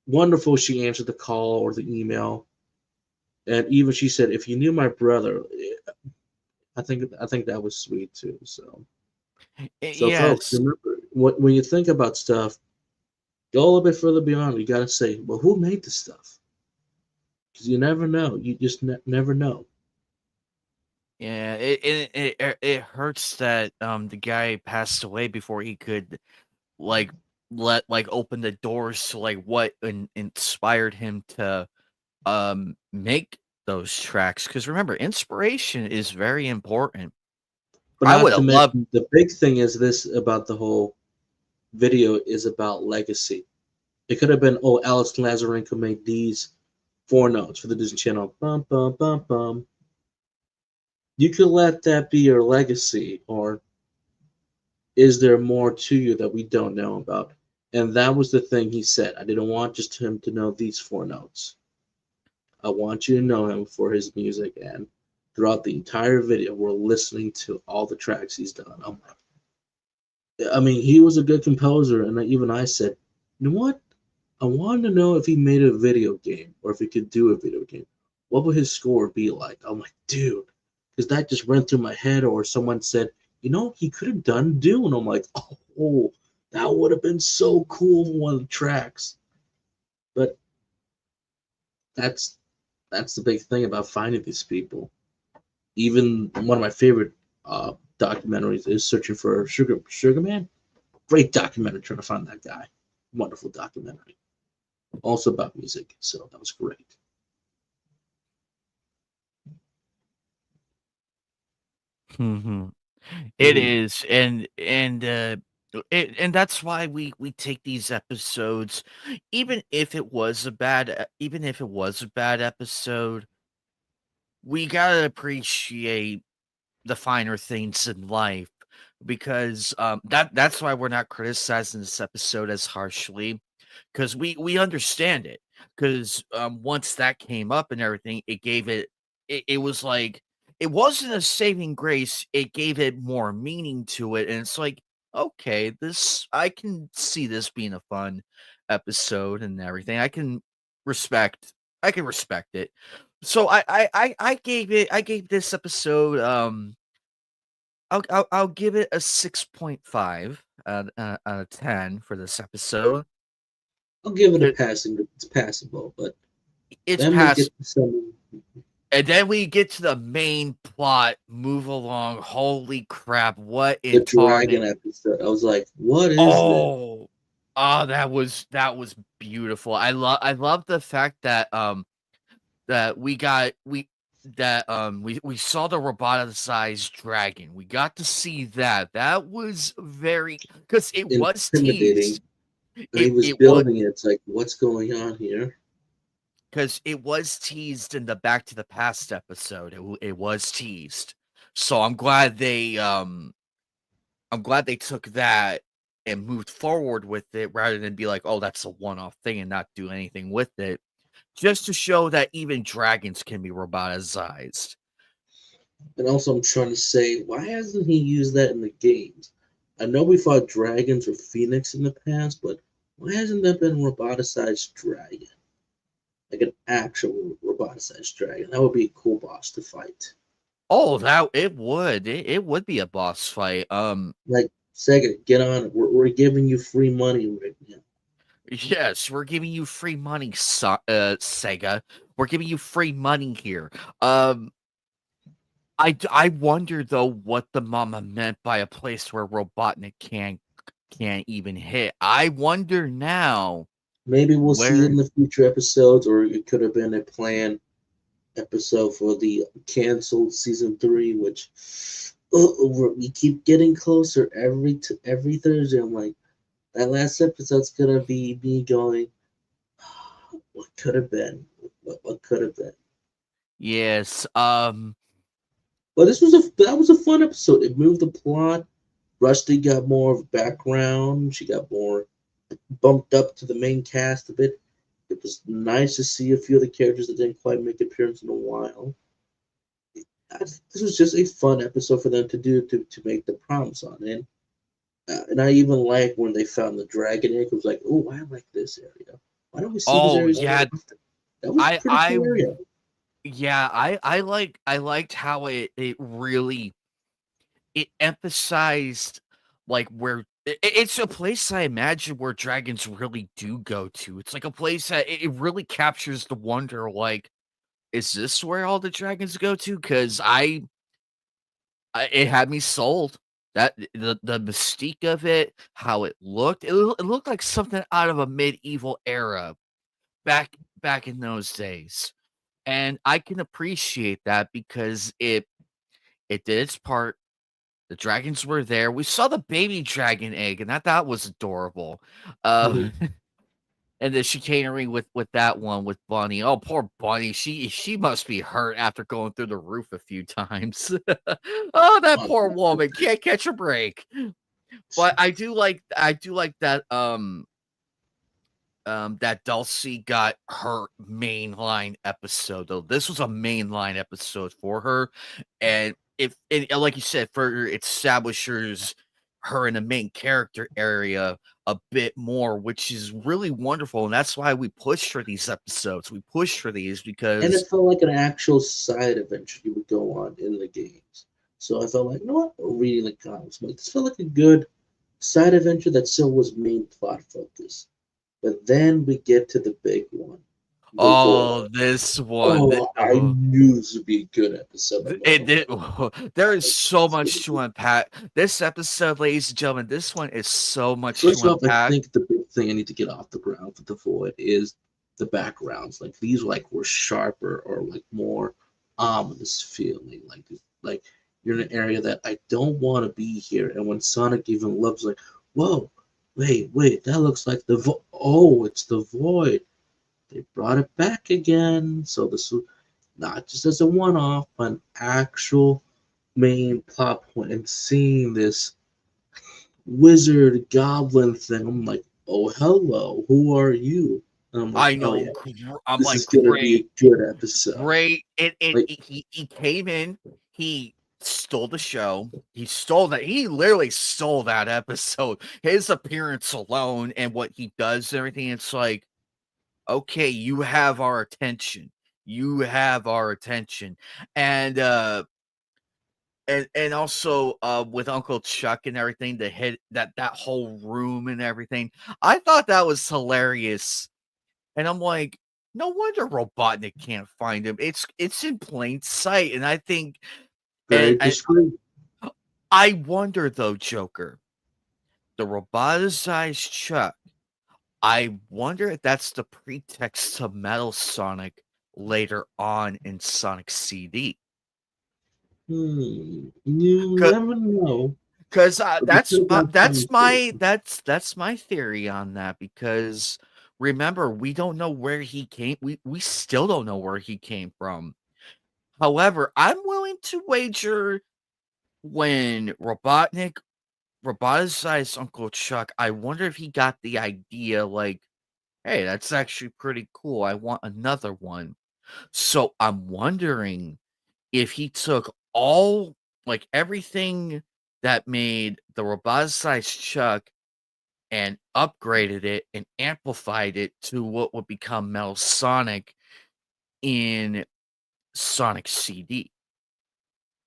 Wonderful. She answered the call or the email, and even she said, if you knew my brother, I think that was sweet too. So folks, Yes. remember, when you think about stuff, go a little bit further beyond. You got to say, well, who made this stuff? Because you never know. You just never know. Yeah, it hurts that the guy passed away before he could like open the doors to like what inspired him to make those tracks. Because remember, inspiration is very important. But I not would to have loved. mention, the big thing is this about the whole video is about legacy. It could have been, oh, Alex Lazarenko made these four notes for the Disney Channel. Bum, bum, bum, bum. You could let that be your legacy, or is there more to you that we don't know about? And that was the thing he said. I didn't want just him to know these four notes. I want you to know him for his music. And throughout the entire video, we're listening to all the tracks he's done. I mean, he was a good composer, and even I said, you know what? I wanted to know if he made a video game or if he could do a video game. What would his score be like? I'm like, dude, because that just ran through my head. Or someone said, he could have done Dune. I'm like, oh, that would have been so cool in one of the tracks. But that's the big thing about finding these people. Even one of my favorite documentaries is Searching for Sugar Man. Great documentary trying to find that guy. Wonderful documentary. Also about music, so that was great. Mhm. It Mm-hmm. is, and that's why we take these episodes, even if it was a bad episode, we gotta appreciate the finer things in life because that's why we're not criticizing this episode as harshly because we understand it because once that came up and everything it was like it wasn't a saving grace, it gave it more meaning to it, and it's like okay, this I can see this being a fun episode and everything. Respect I can respect it. So I gave this episode I'll give it a 6.5 out of 10 for this episode. I'll give it a It, passing. It's passable, but it's then we get past, to some and then we get to the main plot. Move along. Holy crap! What the in dragon target? episode. I was like, what is this? Oh! Oh, that was beautiful. I love the fact that that we got we saw the roboticized dragon. We got to see that. That was very because it was Intimidating. teased. And he was It was building it. It's like, what's going on here? because it was teased in the Back to the Past episode. It was teased. So I'm glad they took that and moved forward with it rather than be like, "Oh, that's a one-off thing," and not do anything with it, just to show that even dragons can be roboticized. And also, I'm trying to say, why hasn't he used that in the games? I know we fought dragons or phoenix in the past, but why hasn't that been a roboticized dragon? Like an actual roboticized dragon. That would be a cool boss to fight. Oh, that it would be a boss fight. Like, Sega, get on it. We're giving you free money right now. Yes, we're giving you free money, Sega. We're giving you free money here. Um, I wonder though what the mama meant by a place where Robotnik can't even hit. I wonder now Maybe we'll see it where. in the future episodes, or it could have been a planned episode for the canceled season 3, which we keep getting closer every Thursday. I'm like, that last episode's gonna be me going, what could have been, what could have been. Yes. But that was a fun episode. It moved the plot. Rusty got more of background. She got more bumped up to the main cast a bit. It was nice to see a few of the characters that didn't quite make appearance in a while. This was just a fun episode for them to do to make the promise on it. And I even like when they found the dragon egg. It was like, oh, I like this area. Why don't we see these Oh areas more yeah. often? That was a I pretty I cool area. yeah. I liked how it really it emphasized like where it's a place I imagine where dragons really do go to. It's like a place that it really captures the wonder. Like, is this where all the dragons go to? Because it had me sold. That the mystique of it, how it looked, it looked like something out of a medieval era back in those days, and I can appreciate that because it did its part. The dragons were there. We saw the baby dragon egg, and that was adorable. Mhm. Uh, and the chicanery with that one with Bunny. Oh, poor Bunny. She must be hurt after going through the roof a few times. Oh, that Oh, poor woman can't catch a break. But I do like that Dulcie got her mainline episode, though. This was a mainline episode for her, and if and like you said, further establishes her in the main character area a bit more, which is really wonderful, and that's why we push for these episodes. We push for these and because it felt like an actual side adventure you would go on in the games. So I felt like, you know what? Reading the comics, like this felt like a good side adventure that still was main plot focused. But then we get to the big one, the oh, void. this one, Oh, I knew this would be a good episode. I'm like, oh, there is so it's gonna much to be. unpack. This episode, ladies and gentlemen, this one is so much to First off, I unpack. think the big thing I need to get off the ground for the void is the backgrounds. Like these, like were sharper or like more ominous feeling. Like you're in an area that I don't want to be here. And when Sonic even loves, like, whoa, wait, that looks like the void. Oh, it's the void. They brought it back again. So this was not just as a one-off, but an actual main plot point. And seeing this wizard goblin thing. I'm like, oh hello, who are you? And I'm like, I oh know. yeah, I'm this like, is gonna be great, a good episode. great. Like He came in. He stole the show. He stole that. He literally stole that episode. His appearance alone and what he does and everything. It's like, okay, you have our attention. You have our attention. And and also with Uncle Chuck and everything, the hit that whole room and everything. I thought that was hilarious. And I'm like, no wonder Robotnik can't find him. It's in plain sight. And I think and very discreet. I wonder though, Joker, the roboticized Chuck. I wonder if that's the pretext to Metal Sonic later on in Sonic CD. You never know. Because But they could have gone Sonic too. that's my theory on that. Because remember, we don't know where he came. We still don't know where he came from. However, I'm willing to wager when roboticized Uncle Chuck, I wonder if he got the idea like, hey, that's actually pretty cool. I want another one. So I'm wondering if he took all like everything that made the roboticized Chuck and upgraded it and amplified it to what would become Metal Sonic in Sonic CD.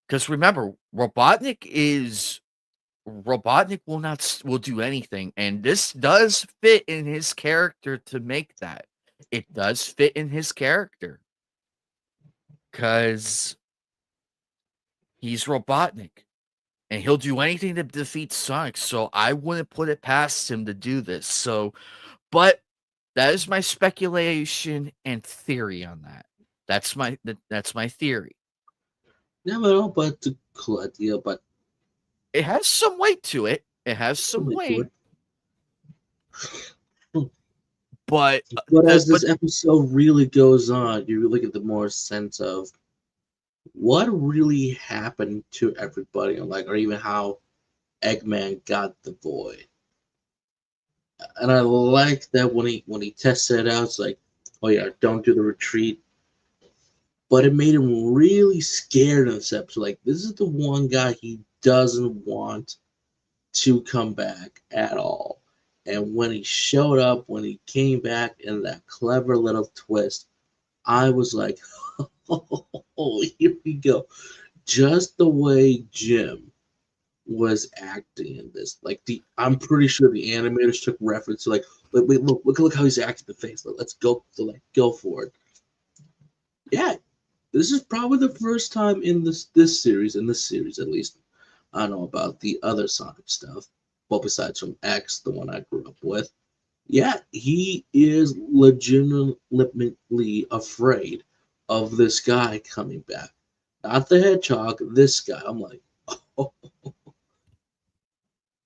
Because remember, Robotnik will do anything, and this does fit in his character to make that. It does fit in his character because he's Robotnik, and he'll do anything to defeat Sonic. So I wouldn't put it past him to do this. So, but that is my speculation and theory on that. That's my theory. Never know, but it's a cool idea. But It has some weight to it. It has some something to weight, it. Hmm. but But as this episode really goes on, you really get the more sense of what really happened to everybody, and like, or even how Eggman got the void. And I like that when he tested it out, it's like, oh yeah, don't do the retreat. But it made him really scared in this episode. Like, this is the one guy he doesn't want to come back at all. And when he showed up, when he came back in that clever little twist, I was like, oh, here we go. Just the way Jim was acting in this. Like I'm pretty sure the animators took reference to like, wait, look how he's acting the face. Let's go, go for it. Yeah, this is probably the first time in this series, at least, I know about the other Sonic stuff. Well, besides from X, the one I grew up with. Yeah, he is legitimately afraid of this guy coming back. Not the hedgehog, this guy. I'm like, oh,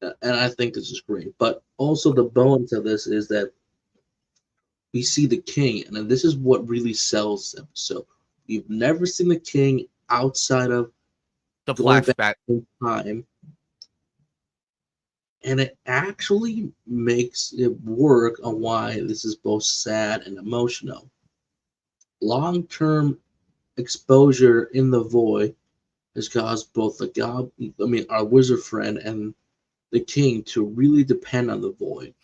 and I think this is great. But also the bonus of this is that we see the king, and this is what really sells them. So you've never seen the king outside of the going back flashback. in time, and it actually makes it work on why this is both sad and emotional. Long-term exposure in the void has caused both our wizard friend and the king to really depend on the void,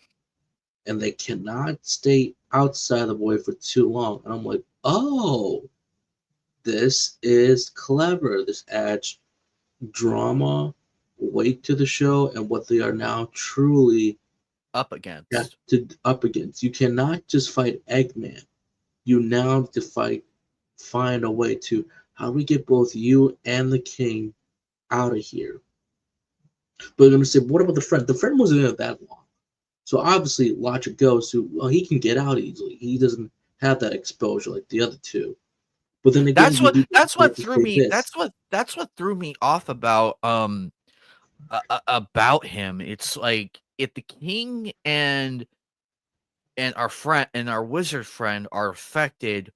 and they cannot stay outside the void for too long. And I'm like, oh, this is clever. This adds drama, weight to the show, and what they are now truly Up against. up against. You cannot just fight Eggman. You now have to find a way to how do we get both you and the king out of here. But I'm gonna say, what about the friend? The friend wasn't in it that long. So obviously logic goes to, well, he can get out easily. He doesn't have that exposure like the other two. But then again, you do That's have what to threw say me this. that's what threw me off about him. It's like if the king and our friend and our wizard friend are affected,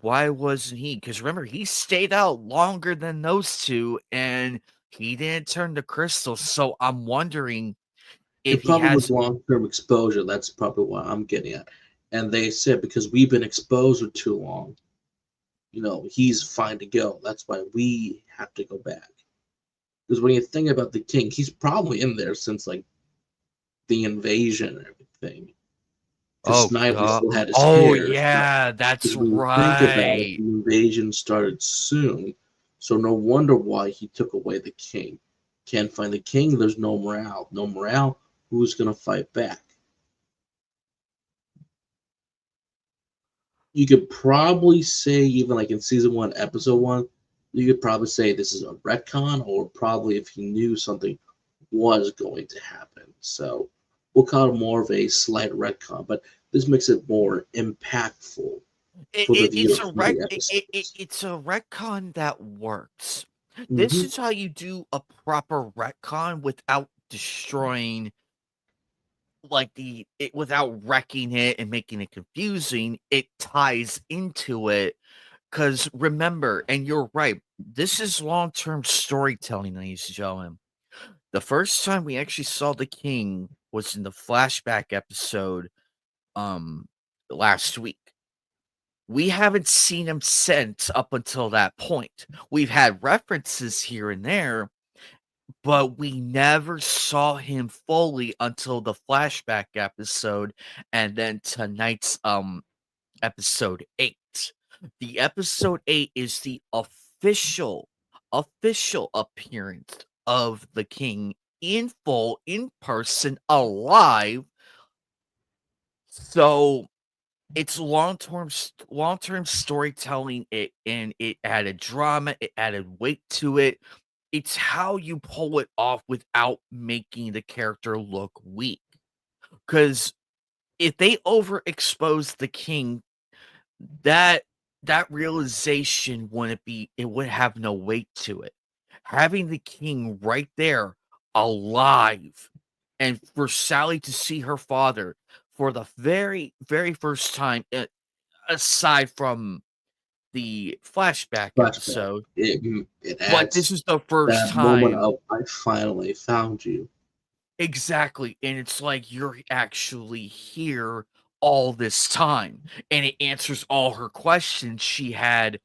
why wasn't he? Because remember, he stayed out longer than those two, and he didn't turn to crystal. So I'm wondering if It he probably was has. long-term exposure. That's probably what I'm getting at. And they said because we've been exposed for too long, he's fine to go. That's why we have to go back. Because when you think about the king, he's probably in there since like the invasion and everything. Because Oh Snively god! still had his Oh hair. yeah, that's Because when you think about it, right. the invasion started soon. So no wonder why he took away the king. Can't find the king, there's no morale. No morale, who's going to fight back? You could probably say, even like in season 1, episode 1, you could probably say this is a retcon, or probably if he knew something was going to happen. So we'll call it more of a slight retcon, but this makes it more impactful for the viewer from the episodes. It's a retcon that works. This Hmm. is how you do a proper retcon without destroying without wrecking it and making it confusing. It ties into it because remember, and you're right, this is long-term storytelling, ladies and gentlemen. The first time we actually saw the king was in the flashback episode um last week. We haven't seen him since up until that point. We've had references here and there, but we never saw him fully until the flashback episode and then tonight's episode 8. The episode 8 is the official appearance of the king in full, in person, alive. So it's long-term storytelling, it added drama, it added weight to it. It's how you pull it off without making the character look weak. Because if they overexpose the king, that that realization it would have no weight to it. Having the king right there, alive, and for Sally to see her father for the very, very first time, aside from the flashback Flashback. episode, It but this adds is the first that moment time. of "I finally found you." Exactly, and it's like you're actually here all this time, and it answers all her questions she had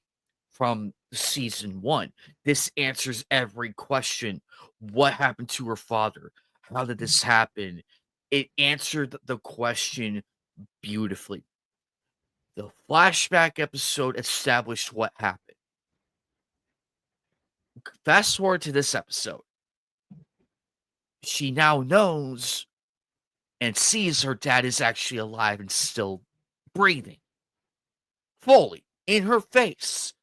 from season 1. This answers every question. What happened to her father? How did this happen? It answered the question beautifully. The flashback episode established what happened. Fast forward to this episode. She now knows and sees her dad is actually alive and still breathing fully in her face.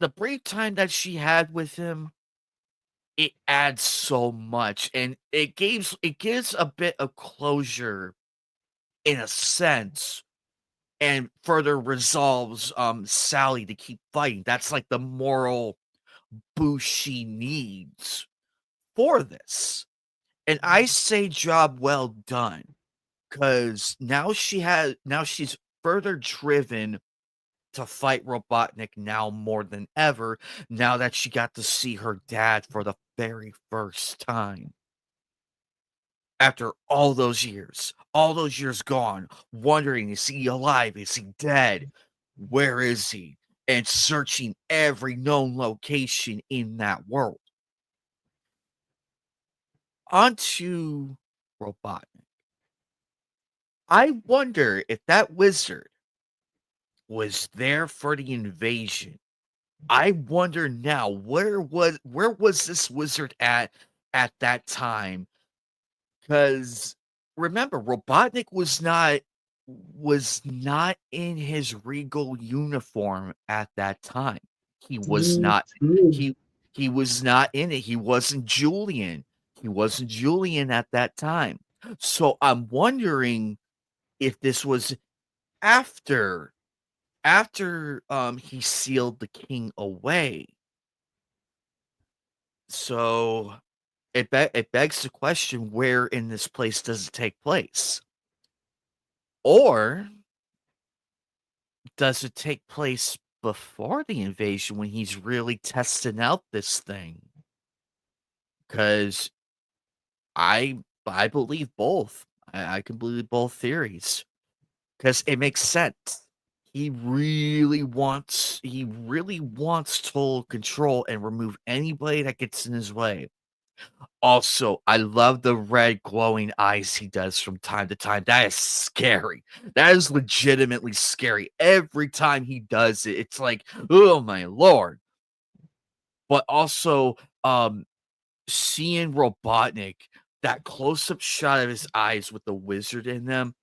The brief time that she had with him, it adds so much, and it gives a bit of closure in a sense, and further resolves Sally to keep fighting. That's like the moral boost she needs for this. And I say job well done, because now she's further driven to fight Robotnik now more than ever, now that she got to see her dad for the very first time. After all those years gone, wondering, is he alive? Is he dead? Where is he? And searching every known location in that world. Onto Robotnik. I wonder if that wizard was there for the invasion. I wonder now, where was this wizard at that time? Because remember, Robotnik was not in his regal uniform at that time. He was not Mhm. he he was not in it. He wasn't Julian. He wasn't Julian at that time. So I'm wondering if this was after he sealed the king away. So it begs the question, where in this place does it take place? Or does it take place before the invasion when he's really testing out this thing? Because I believe both. I can believe both theories because it makes sense. He really wants total control and remove anybody that gets in his way. Also, I love the red glowing eyes he does from time to time. That is scary. That is legitimately scary. Every time he does it, it's like, oh my lord. But also, seeing Robotnik, that close-up shot of his eyes with the wizard in them,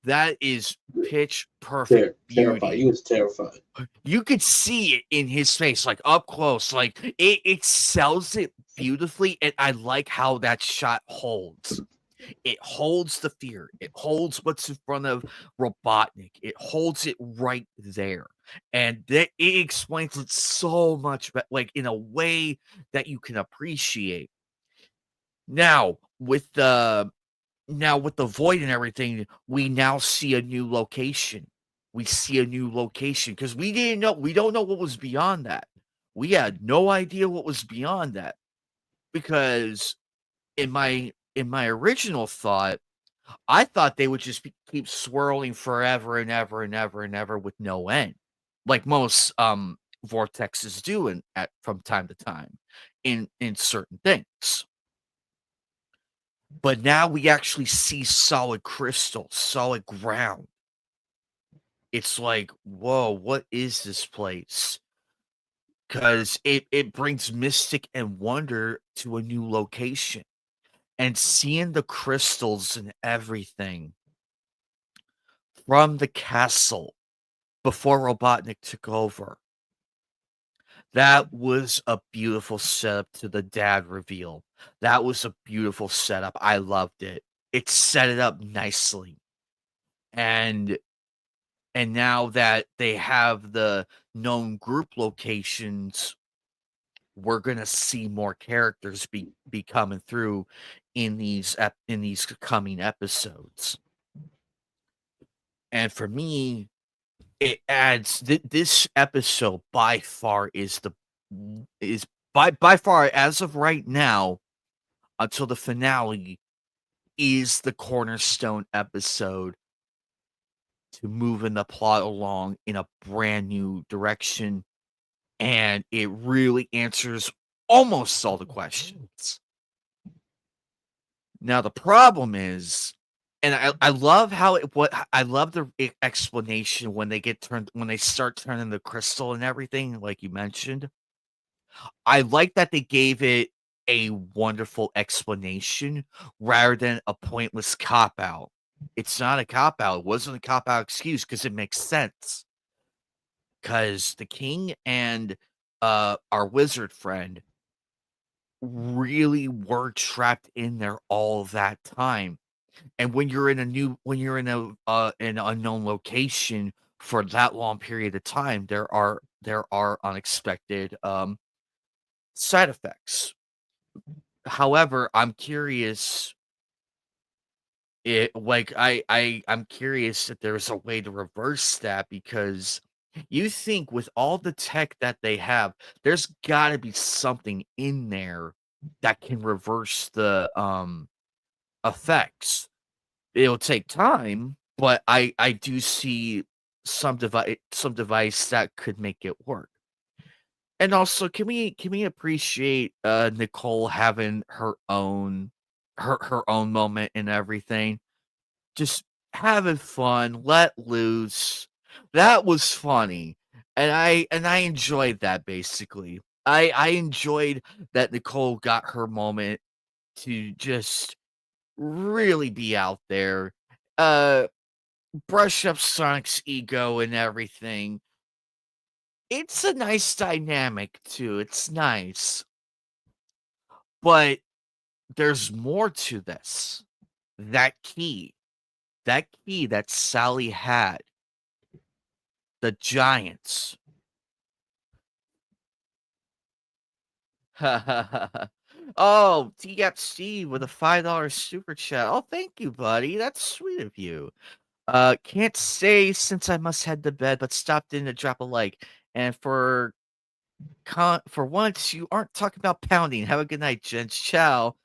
that is pitch perfect Terrified. He beauty. was terrified. You could see it in his face, like up close. Like it sells it beautifully, and I like how that shot holds. It holds the fear. It holds what's in front of Robotnik. It holds it right there, and it explains it so much, like in a way that you can appreciate. Now with the void and everything, we now see a new location. We see a new location because we don't know what was beyond that. We had no idea what was beyond that because in my original thought, I thought they would just keep swirling forever and ever and ever and ever with no end, like most vortexes do at from time to time in certain things. But now we actually see solid crystal, solid ground. It's like, whoa, what is this place? Because it brings mystic and wonder to a new location. And seeing the crystals and everything from the castle before Robotnik took over, that was a beautiful setup to the dad reveal. That was a beautiful setup. I loved it. It set it up nicely. And now that they have the known group locations, we're gonna see more characters be coming through in in these coming episodes. And for me, it adds this episode by far is by far as of right now until the finale is the cornerstone episode to moving the plot along in a brand new direction, and it really answers almost all the questions. Now the problem is, and I love how I love the explanation when they start turning the crystal and everything, like you mentioned. I like that they gave it a wonderful explanation rather than a pointless cop out. It's not a cop out. It wasn't a cop out excuse because it makes sense. Because the king and our wizard friend really were trapped in there all that time. And when you're in an unknown location for that long period of time, there are unexpected side effects. However, I'm curious I'm curious if there's a way to reverse that because you think with all the tech that they have, there's got to be something in there that can reverse the effects. It'll take time, but I do see some device that could make it work. And also, can we appreciate Nicole having her own moment and everything? Just having fun, let loose. That was funny. And I enjoyed that basically. I enjoyed that Nicole got her moment to just really be out there. Uh Brush up Sonic's ego and everything. It's a nice dynamic too. It's nice. But there's more to this. That key. That key that Sally had. The Giants. Oh, TFC with a $5 super chat. Oh, thank you, buddy. That's sweet of you. Can't say since I must head to bed, but stopped in to drop a like. And for once, you aren't talking about pounding. Have a good night, gents. Ciao.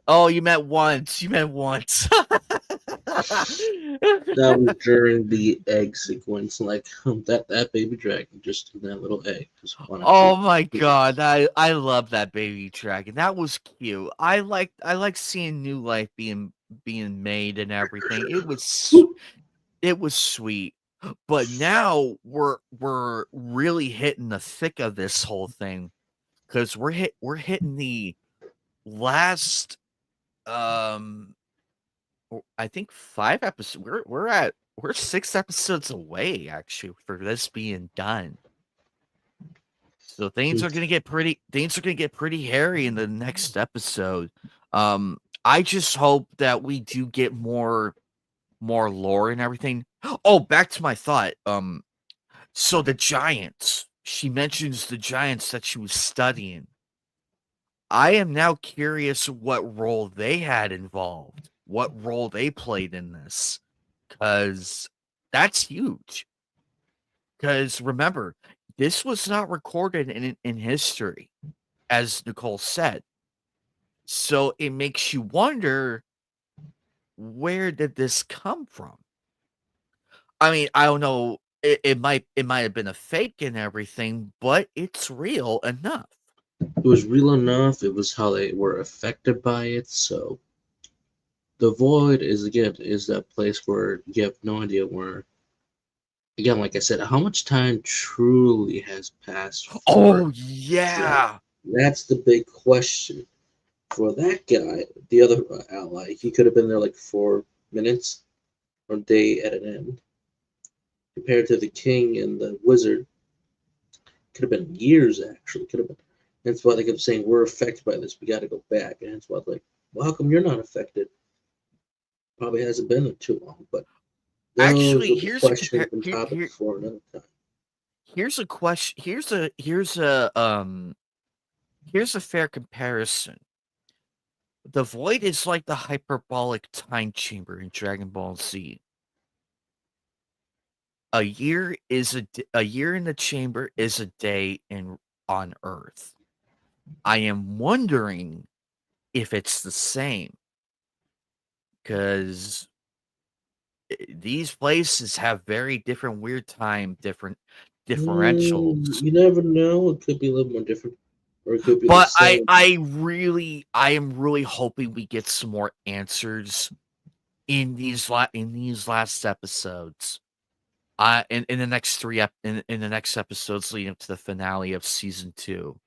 Oh, you meant once. You meant once. That was during the egg sequence, like that baby dragon just in that little egg. Just wanted Oh to my god, I love that baby dragon. That was cute. I like seeing new life being made and everything. It was sweet. But now we're really hitting the thick of this whole thing because we're hitting the last I think 5 episodes. We're 6 episodes away actually for this being done. So things are gonna get pretty hairy in the next episode. I just hope that we do get more lore and everything. Oh, back to my thought. So the giants. She mentions the giants that she was studying. I am now curious what role they had involved, what role they played in this, because that's huge. Because remember, this was not recorded in history, as Nicole said. So it makes you wonder, where did this come from? I mean, I don't know. It might have been a fake and everything, but it's real enough. It was real enough. It was how they were affected by it. So the void is that place where you have no idea where. Again, like I said, how much time truly has passed for Oh that? yeah. That's the big question. For that guy, the other ally, he could have been there like 4 minutes or a day at an end. Compared to the king and the wizard, could have been years actually. Could have been. That's why they kept saying we're affected by this. We got to go back. And that's why like, well, how come you're not affected? Probably hasn't been there too long. But those Actually, will be questions and topics for another time. here's a question. Here's a fair comparison. The void is like the hyperbolic time chamber in Dragon Ball Z. A year in the chamber is a day in on Earth. I am wondering if it's the same, because these places have very different weird time, different differentials. You never know. It could be a little more different, or it could be the But same. I am really hoping we get some more answers in these last episodes. In the next in the next episodes leading up to the finale of season 2.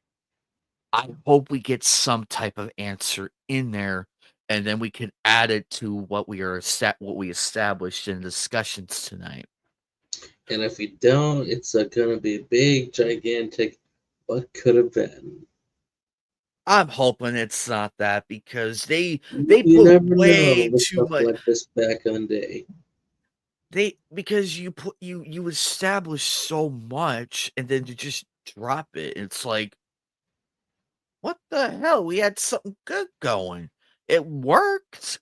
I hope we get some type of answer in there, and then we can add it to what we established in discussions tonight. And if we don't, it's gonna be a big, gigantic. What could have been? I'm hoping it's not that, because they You put never know way with too stuff much. like this back in the day. They because you establish so much, and then to just drop it, it's like, what the hell? We had something good going. It worked.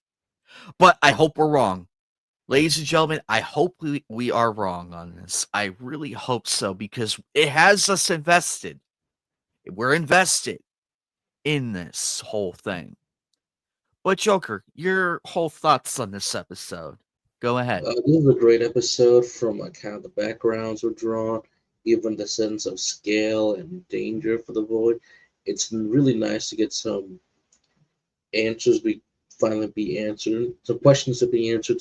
But I hope we're wrong. Ladies and gentlemen, I hope we are wrong on this. I really hope so, because it has us invested. We're invested in this whole thing. But Joker, your whole thoughts on this episode. Go ahead. This is a great episode from like how the backgrounds were drawn, even the sense of scale and danger for the void. It's really nice to get some answers be finally be answered, some questions to be answered.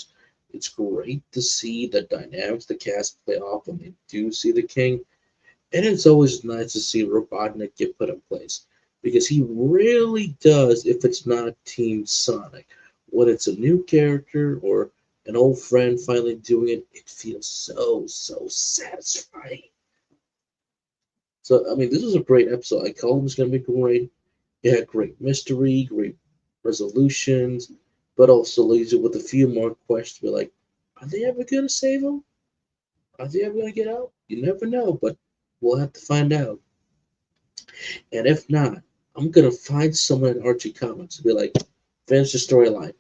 It's great to see the dynamics the cast play off when they do see the king, and it's always nice to see Robotnik get put in place because he really does. If it's not Team Sonic, when it's a new character or an old friend finally doing it, it feels so satisfying. So I mean, this was a great episode. I called it was going to be great. It had great mystery, great resolutions, but also leaves you with a few more questions. Be like, are they ever going to save him? Are they ever going to get out? You never know, but we'll have to find out. And if not, I'm going to find someone in Archie Comics and be like, finish the storyline.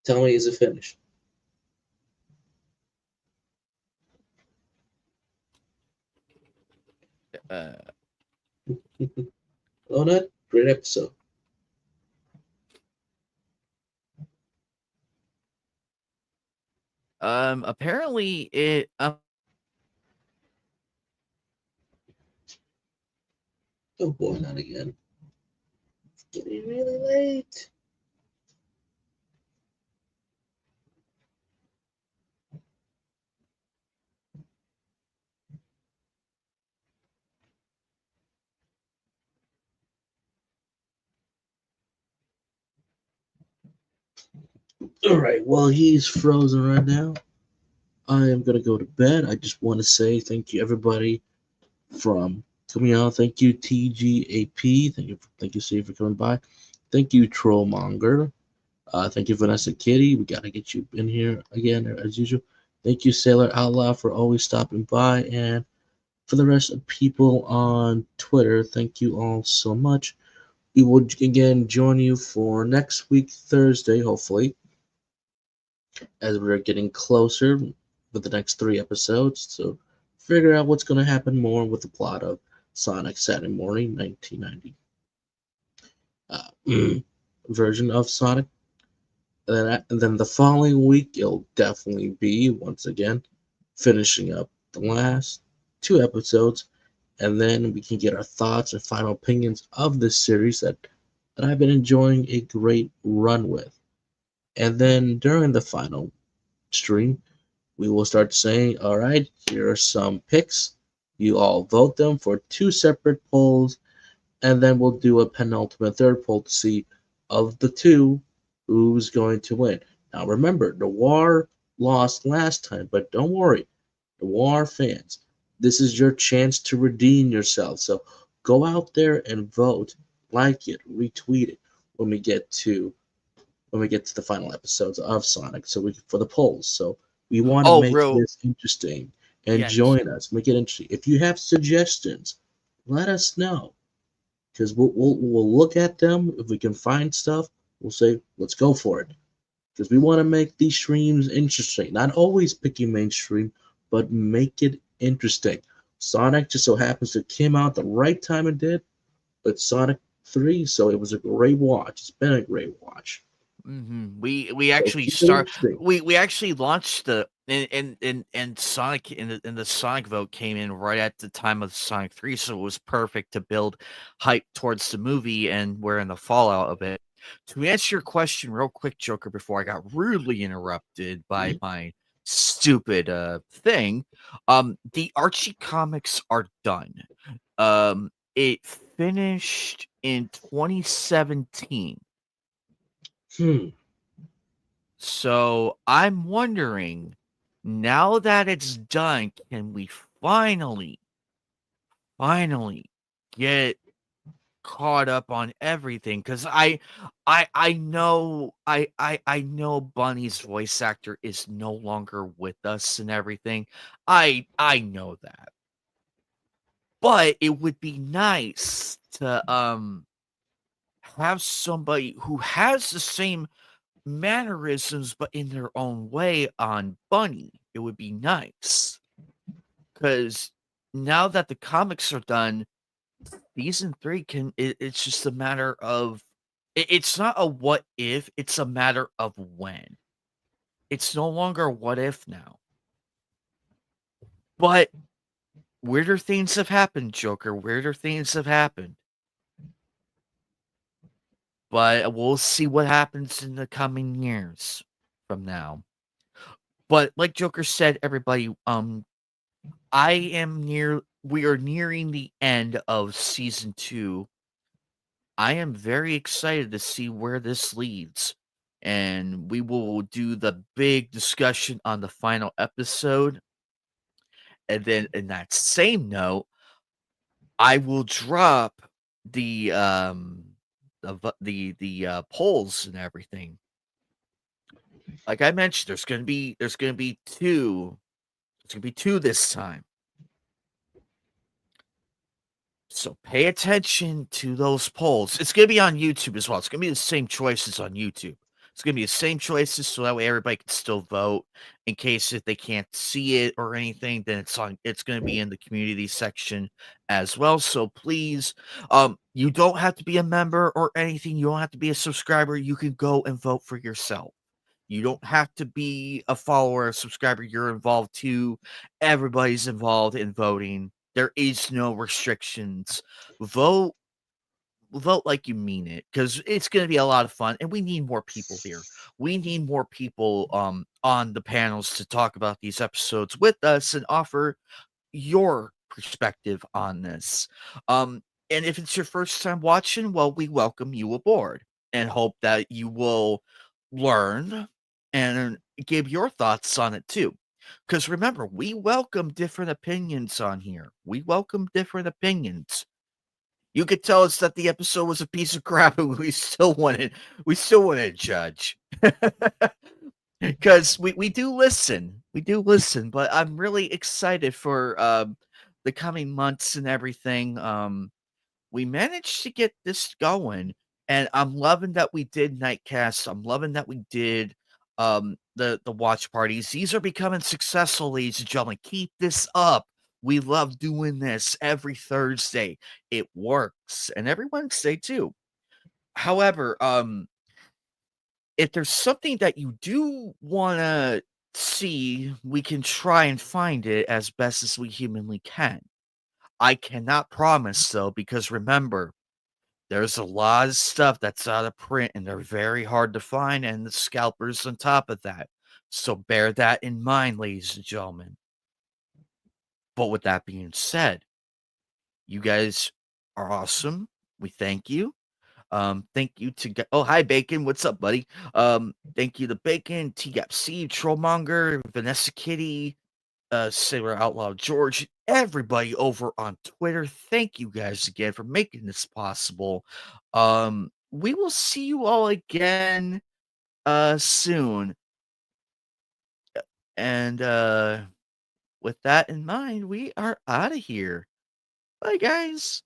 Tell me, is it finished? Uh, Oh, not great episode. apparently it Oh boy, not again. It's getting really late. All right, well, he's frozen right now. I am going to go to bed. I just want to say thank you, everybody, from coming out. Thank you, TGAP. Thank you, Steve, for coming by. Thank you, Trollmonger. Thank you, Vanessa Kitty. We got to get you in here again, as usual. Thank you, Sailor Outlaw, for always stopping by. And for the rest of people on Twitter, thank you all so much. We will again join you for next week, Thursday, hopefully, as we're getting closer with the next 3 episodes. So figure out what's going to happen more with the plot of Sonic Saturday Morning 1990 version of Sonic. And then the following week, it'll definitely be, once again, finishing up the last 2 episodes. And then we can get our thoughts and final opinions of this series that I've been enjoying a great run with. And then during the final stream, we will start saying, all right, here are some picks. You all vote them for 2 separate polls, and then we'll do a penultimate third poll to see of the two who's going to win. Now remember, Noir lost last time, but don't worry, Noir fans, this is your chance to redeem yourself. So go out there and vote, like it, retweet it when we get to the final episodes of Sonic. So we for the polls. So we want to Oh, make real this interesting and yes. join us. Make it interesting. If you have suggestions, let us know because we'll look at them. If we can find stuff, we'll say let's go for it because we want to make these streams interesting. Not always picking mainstream, but make it interesting. Sonic just so happens to came out the right time it did. It's Sonic 3, so it was a great watch. It's been a great watch. We So actually keep it interesting. we actually launched the and Sonic in the Sonic vote came in right at the time of Sonic 3, so it was perfect to build hype towards the movie, and we're in the fallout of it. To answer your question real quick, Joker, before I got rudely interrupted by Mhm. my stupid thing, the Archie comics are done. It finished in 2017. Hmm. So I'm wondering, now that it's done, can we finally get caught up on everything? Because I know Bunny's voice actor is no longer with us and everything. I know that. But it would be nice to have somebody who has the same mannerisms, but in their own way on Bunny. It would be nice because now that the comics are done, season 3 it's just a matter of it's not a what if, it's a matter of when. It's no longer what if now. But weirder things have happened, Joker. Weirder things have happened. But we'll see what happens in the coming years from now. But like Joker said, everybody, I am near we are nearing the end of season 2. I am very excited to see where this leads. And we will do the big discussion on the final episode. And then in that same note, I will drop the polls and everything. Like I mentioned, there's gonna be two. There's gonna be two this time. So pay attention to those polls. It's gonna be on YouTube as well. It's gonna be the same choices on YouTube. It's gonna be the same choices, so that way everybody can still vote. In case if they can't see it or anything, then it's gonna be in the community section as well. So please, you don't have to be a member or anything. You don't have to be a subscriber. You can go and vote for yourself. You don't have to be a follower or subscriber. You're involved too. Everybody's involved in voting. There is no restrictions. Vote vote like you mean it because it's going to be a lot of fun and we need more people here. We need more people on the panels to talk about these episodes with us and offer your perspective on this. And if it's your first time watching, well, we welcome you aboard and hope that you will learn and give your thoughts on it too. Because remember, we welcome different opinions on here. We welcome different opinions. You could tell us that the episode was a piece of crap, and we still want to judge. Because we do listen. We do listen, but I'm really excited for the coming months and everything. We managed to get this going, and I'm loving that we did Nightcast. I'm loving that we did the watch parties. These are becoming successful, ladies and gentlemen. Keep this up. We love doing this every Thursday. It works, and every Wednesday too. However, if there's something that you do want to see, we can try and find it as best as we humanly can. I cannot promise though, because remember, there's a lot of stuff that's out of print and they're very hard to find, and the scalpers on top of that. So bear that in mind, ladies and gentlemen. But with that being said, you guys are awesome. We thank you. Thank you to oh hi Bacon, what's up, buddy? Thank you to Bacon, T-Gap C, Trollmonger, Vanessa Kitty, Sailor Outlaw George, everybody over on Twitter. Thank you guys again for making this possible. We will see you all again soon. And with that in mind, we are out of here. Bye guys.